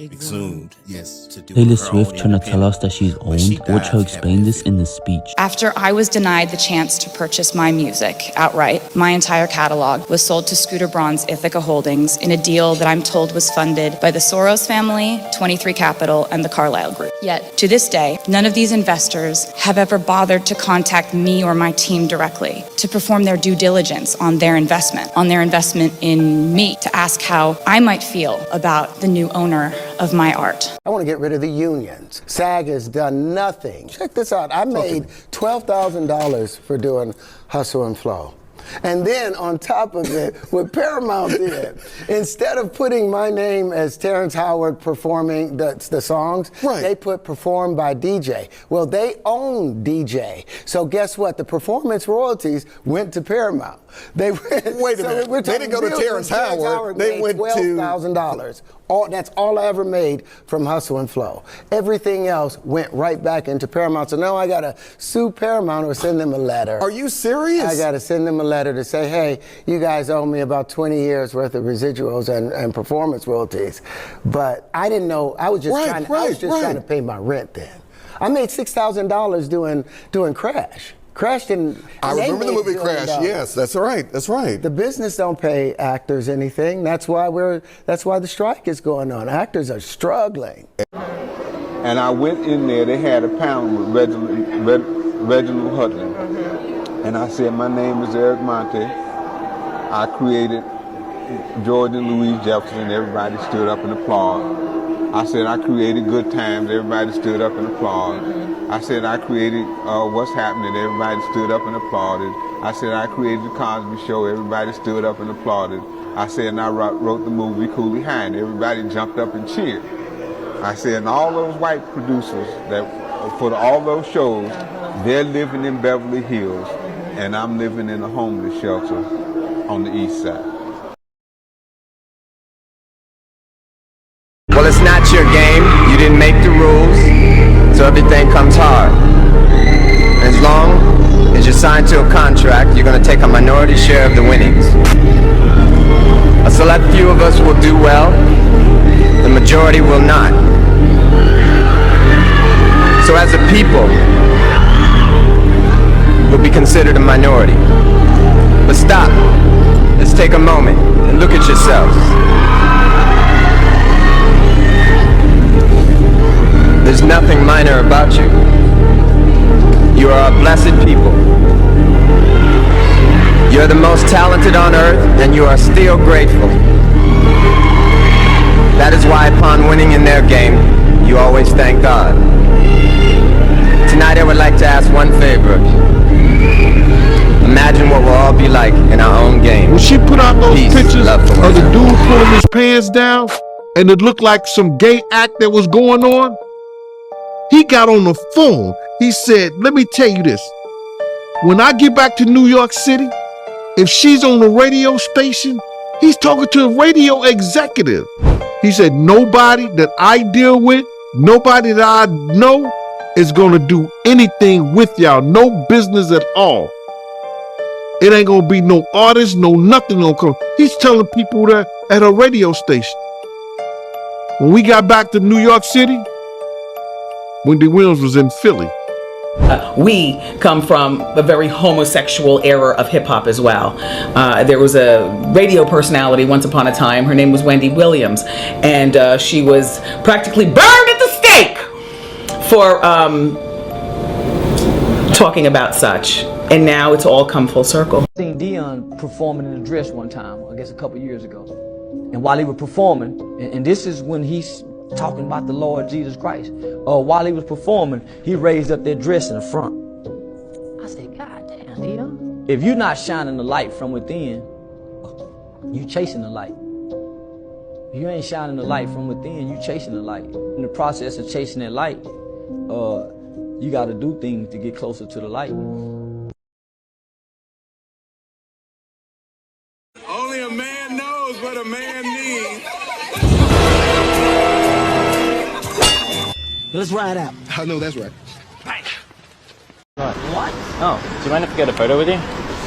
exhumed. Yes. To do Taylor Swift trying to tell us that she's owned. Watch her explain this in the speech. After I was denied the chance to purchase my music outright, my entire catalog was sold to Scooter Braun's Ithaca Holdings in a deal that I'm told was funded by the Soros family, 23 Capital, and the Carlyle Group. Yet, to this day, none of these investors have ever bothered to contact me or my team directly to perform their due diligence on their investment in me, to ask how I might feel about the new owner of my art. I want to get rid of the unions. SAG has done nothing. Check this out. I made $12,000 for doing Hustle and Flow. And then on top of it, what Paramount did, instead of putting my name as Terrence Howard performing the songs, they put performed by DJ. Well, they own DJ. So guess what? The performance royalties went to Paramount. They went, Wait a minute. They didn't go to Terrence Howard. They went to $12,000. That's all I ever made from Hustle and Flow. Everything else went right back into Paramount. So now I got to sue Paramount or send them a letter. Are you serious? I got to send them a letter to say, hey, you guys owe me about 20 years worth of residuals and performance royalties. But I didn't know. I was just trying to pay my rent then. I made $6,000 doing Crash. Crash didn't. I remember the movie Crash. Yes, that's right. That's right. The business don't pay actors anything. That's why the strike is going on. Actors are struggling. And I went in there. They had a panel with Reginald Hudlin, and I said, "My name is Eric Monte. I created George and Louise Jefferson." Everybody stood up and applauded. I said, "I created Good Times." Everybody stood up and applauded. I said, "I created What's Happening." Everybody stood up and applauded. I said, "I created The Cosby Show." Everybody stood up and applauded. I said, and I wrote the movie Cooley High. Everybody jumped up and cheered. I said, and all those white producers all those shows, they're living in Beverly Hills, and I'm living in a homeless shelter on the east side. Well, it's not your game. You didn't make the rules, so everything comes hard. As long as you're signed to a contract, you're going to take a minority share of the winnings. A select few of us will do well. The majority will not. So as a people, we'll be considered a minority. But stop. Let's take a moment and look at yourselves. There's nothing minor about you. You are a blessed people. You're the most talented on earth, and you are still grateful. That is why upon winning in their game, you always thank God. Tonight I would like to ask one favor of you. Imagine what we'll all be like in our own game. When she put out those pictures love for of the one dude pulling his pants down, and it looked like some gay act that was going on, he got on the phone. He said, let me tell you this. When I get back to New York City, if she's on the radio station, he's talking to a radio executive. He said, nobody that I deal with, nobody that I know is going to do anything with y'all. No business at all. It ain't going to be no artist, no nothing gonna come. He's telling people that at a radio station. When we got back to New York City, Wendy Williams was in Philly. We come from a very homosexual era of hip-hop as well. There was a radio personality once upon a time. Her name was Wendy Williams, and she was practically burned at the stake for talking about such. And now it's all come full circle. I seen Dion performing in a dress one time, I guess a couple years ago. And while he was performing, and this is when he's talking about the Lord Jesus Christ, while he was performing, he raised up that dress in the front. I said, God damn, Dion. If you're not shining the light from within, you chasing the light. If you ain't shining the light from within, you chasing the light. In the process of chasing that light, you got to do things to get closer to the light. Only a man knows what a man needs. Let's ride out. I know that's right. What? Oh, do you mind if I get a photo with you?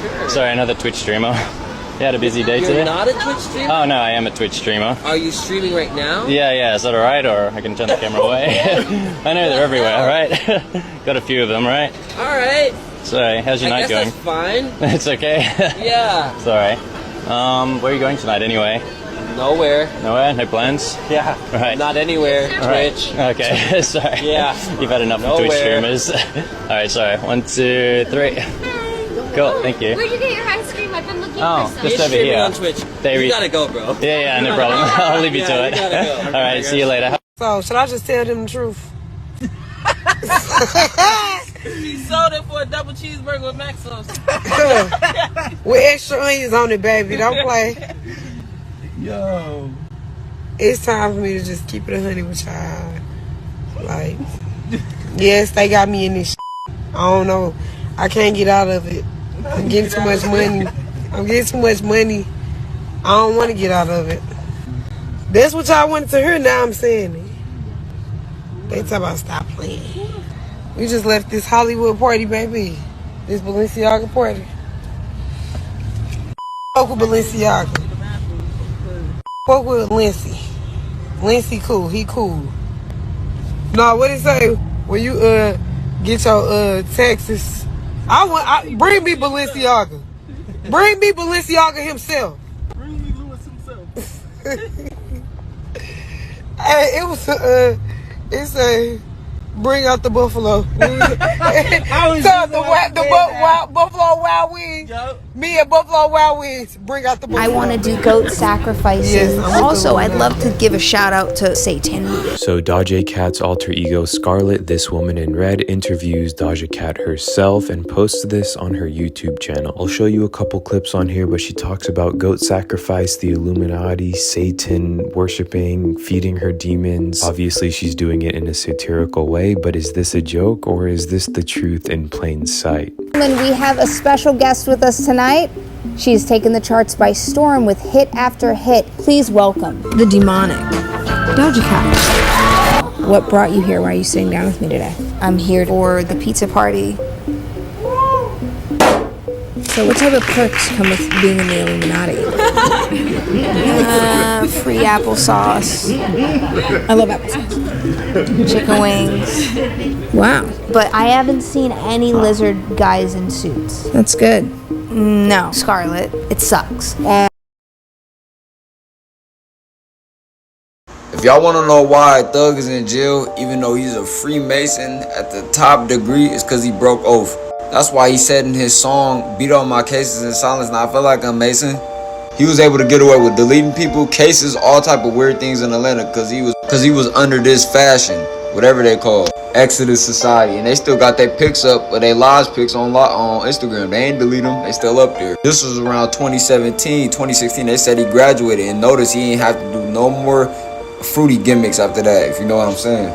Sure. Sorry, another Twitch streamer. You had a busy day You're today? not a Twitch streamer? Oh, no, I am a Twitch streamer. Are you streaming right now? Yeah, is that alright? Or I can turn the camera away? I know they're everywhere, right? Got a few of them, right? Alright. Sorry, how's your night going? That's fine. It's okay? Yeah. It's alright. Where are you going tonight anyway? Nowhere. Nowhere? No plans? Yeah. Right. Not anywhere. Right. Twitch. Okay, sorry. Yeah. You've had enough of Twitch streamers. Alright, sorry. 1, 2, 3. Cool, thank you. Where'd you get your ice cream? I've been looking for some. Just over here. On Twitch. You gotta go, bro. Yeah, no problem. I'll leave you to it. You gotta go. Alright, see you later. So, should I just tell them the truth? He sold it for a double cheeseburger with mac sauce. With extra onions on it, baby. Don't play. Yo. It's time for me to just keep it 100 with y'all. Like, yes, they got me in this shit. I don't know. I can't get out of it. I'm getting too much money. I don't want to get out of it. That's what y'all wanted to hear. Now I'm saying it. They talk about stop playing. We just left this Hollywood party, baby. This Balenciaga party. Fuck with Balenciaga. Fuck with Lindsay. Lindsay cool. He cool. No, what it say? When you get your taxes, bring me Balenciaga. Bring me Balenciaga himself. Bring me Lewis himself. Hey, it's a bring out the buffalo. Buffalo Wild Wings. Yep. Me and Buffalo Wild Wings. Bring out the buffalo. I want to do goat sacrifices. Yes, also, I'd love to give a shout out to Satan. So Doja Cat's alter ego Scarlett, this woman in red, interviews Doja Cat herself and posts this on her YouTube channel. I'll show you a couple clips on here, but she talks about goat sacrifice, the Illuminati, Satan, worshipping, feeding her demons. Obviously, she's doing it in a satirical way, but is this a joke or is this the truth in plain sight? When we have a special guest with us tonight, she's taken the charts by storm with hit after hit. Please welcome the demonic Doja Cat. What brought you here? Why are you sitting down with me today? I'm here for the pizza party. So what type of perks come with being in the Illuminati? Free applesauce. I love applesauce. Chicken wings. Wow. But I haven't seen any lizard guys in suits. That's good. No, Scarlett, it sucks. If If y'all want to know why Thug is in jail, even though he's a Freemason at the top degree, it's because he broke oath. That's why he said in his song, beat all my cases in silence, now I feel like I'm Mason. He was able to get away with deleting people, cases, all type of weird things in Atlanta because he was under this fashion, whatever they call Exodus Society. And they still got their pics up, but they lives pics on Instagram. They ain't delete them, they still up there. This was around 2017, 2016. They said he graduated, and notice he ain't have to do no more fruity gimmicks after that, if you know what I'm saying.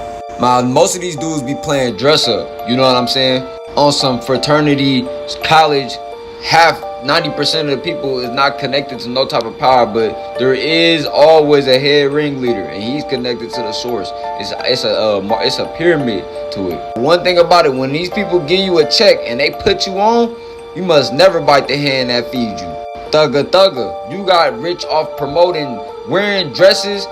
Most of these dudes be playing dress up, you know what I'm saying? On some fraternity, college, 90% of the people is not connected to no type of power, but there is always a head ringleader, and he's connected to the source. It's a pyramid to it. One thing about it, when these people give you a check and they put you on, you must never bite the hand that feeds you. Thugger, you got rich off promoting, wearing dresses.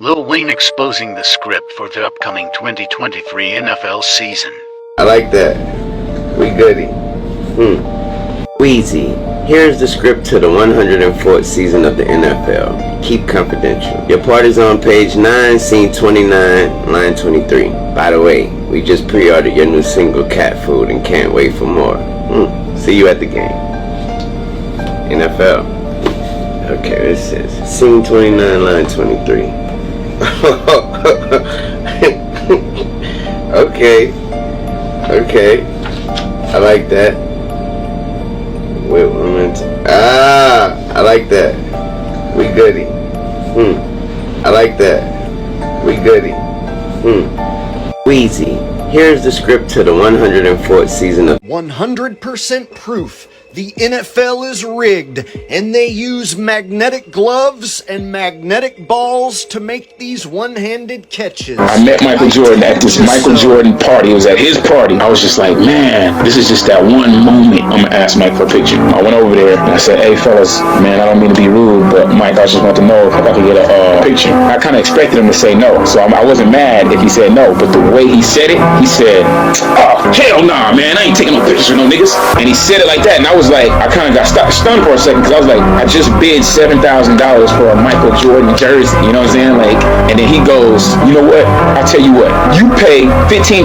Lil Wayne exposing the script for the upcoming 2023 NFL season. I like that. We goody. Wheezy, here's the script to the 104th season of the NFL. Keep confidential. Your part is on page 9, scene 29, line 23. By the way, we just pre-ordered your new single, Cat Food, and can't wait for more. See you at the game. NFL. Okay, this is scene 29, line 23. Okay. I like that. Wait 1 minute. I like that. We goody. I like that. We goody. Wheezy, here's the script to the 104th season of 100% proof. The NFL is rigged, and they use magnetic gloves and magnetic balls to make these one-handed catches. I met Michael Jordan at this Michael Jordan party. It was at his party. I was just like, man, this is just that one moment. I'm gonna ask Mike for a picture. I went over there and I said, hey fellas, man, I don't mean to be rude, but Mike, I just want to know if I could get a picture. I kind of expected him to say no, so I wasn't mad if he said no, but the way he said it, he said, oh, hell nah, man, I ain't taking no pictures with no niggas. And he said it like that, and I was like, I kind of got stunned for a second, because I was like, I just bid $7,000 for a Michael Jordan jersey, you know what I'm saying? Like, and then he goes, you know what? I'll tell you what, you pay $15,000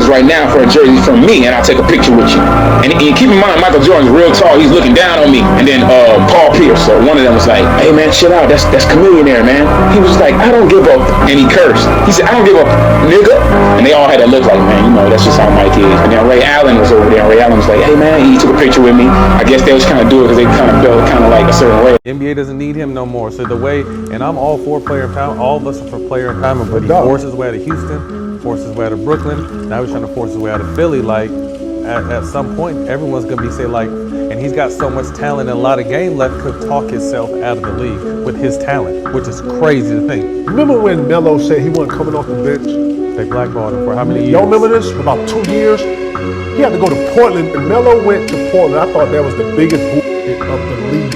right now for a jersey from me, and I'll take a picture with you. And keep in mind, Michael Jordan's real tall, he's looking down on me. And then Paul Pierce, so one of them was like, hey man, chill out, that's Chameleonaire, man. He was like, I don't give up, and he cursed. He said, I don't give up, nigga. And they all had that look like, man, you know, that's just how Mike is. And then Ray Allen was over there, and Ray Allen was like, hey man, he took a picture with me. I guess they was kind of do it because they kind of felt kind of like a certain way. NBA doesn't need him no more. So the way, and I'm all for player empowerment, all of us are for player empowerment, but he forced his way out of Houston, forced his way out of Brooklyn, now he's trying to force his way out of Philly. Like, at some point, everyone's going to be, say, like, and he's got so much talent and a lot of game left, could talk himself out of the league with his talent, which is crazy to think. Remember when Melo said he wasn't coming off the bench? They blackballed him for how many years? Y'all remember this? For about 2 years? He had to go to Portland, and Melo went to Portland. I thought that was the biggest bullshit of the league.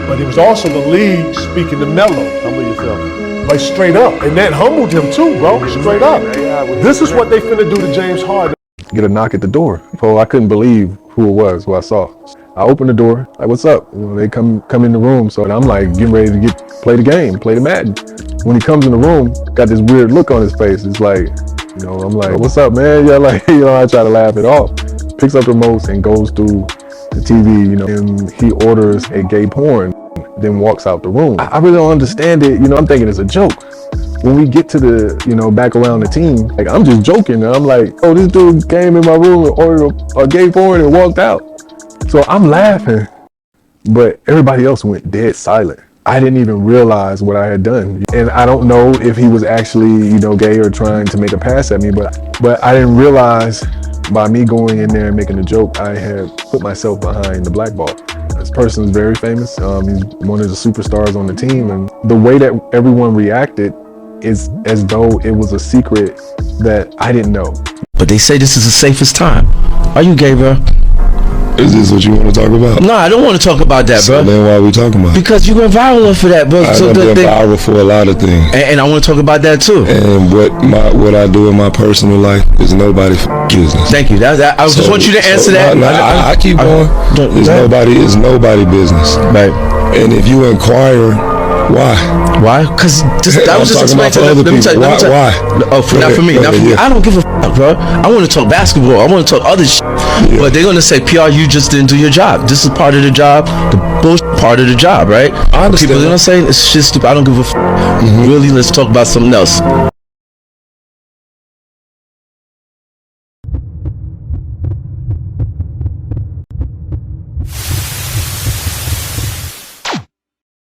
But it was also the league speaking to Melo. Humble yourself. Like straight up. And that humbled him too, bro. Straight up. This is what they finna do to James Harden. Get a knock at the door. So I couldn't believe who it was, who I saw. I opened the door, like, what's up? You know, they come in the room, so I'm like getting ready to play the game, play the Madden. When he comes in the room, got this weird look on his face. It's like, you know, I'm like, what's up, man? Yeah, like, you know, I try to laugh it off. Picks up the remote and goes through the TV, you know, and he orders a gay porn, then walks out the room. I really don't understand it. You know, I'm thinking it's a joke. When we get to the, you know, back around the team, like, I'm just joking. And I'm like, oh, this dude came in my room and ordered a gay porn and walked out. So I'm laughing, but everybody else went dead silent. I didn't even realize what I had done. And I don't know if he was actually, you know, gay or trying to make a pass at me, but I didn't realize by me going in there and making a joke, I had put myself behind the black ball. This person is very famous. He's one of the superstars on the team. And the way that everyone reacted is as though it was a secret that I didn't know. But they say this is the safest time. Are you gay, bro? Is this what you want to talk about? No, I don't want to talk about that, bro. So then why are we talking about it? Because you went viral for that, bro. I've been viral for a lot of things. And I want to talk about that too. And what I do in my personal life is nobody's business. Thank you. I just want you to answer that. I keep going. It's nobody business. Right. And if you inquire Why? Because that was just explained to them. Let me tell you. Why? Oh, not for me. Not for me. I don't give a fuck, bro. I want to talk basketball. I want to talk other shit. Yeah. But they're gonna say, PR, you just didn't do your job. This is part of the job. The bullshit part of the job, right? I understand. People are gonna say it's shit stupid. I don't give a fuck. Really, let's talk about something else.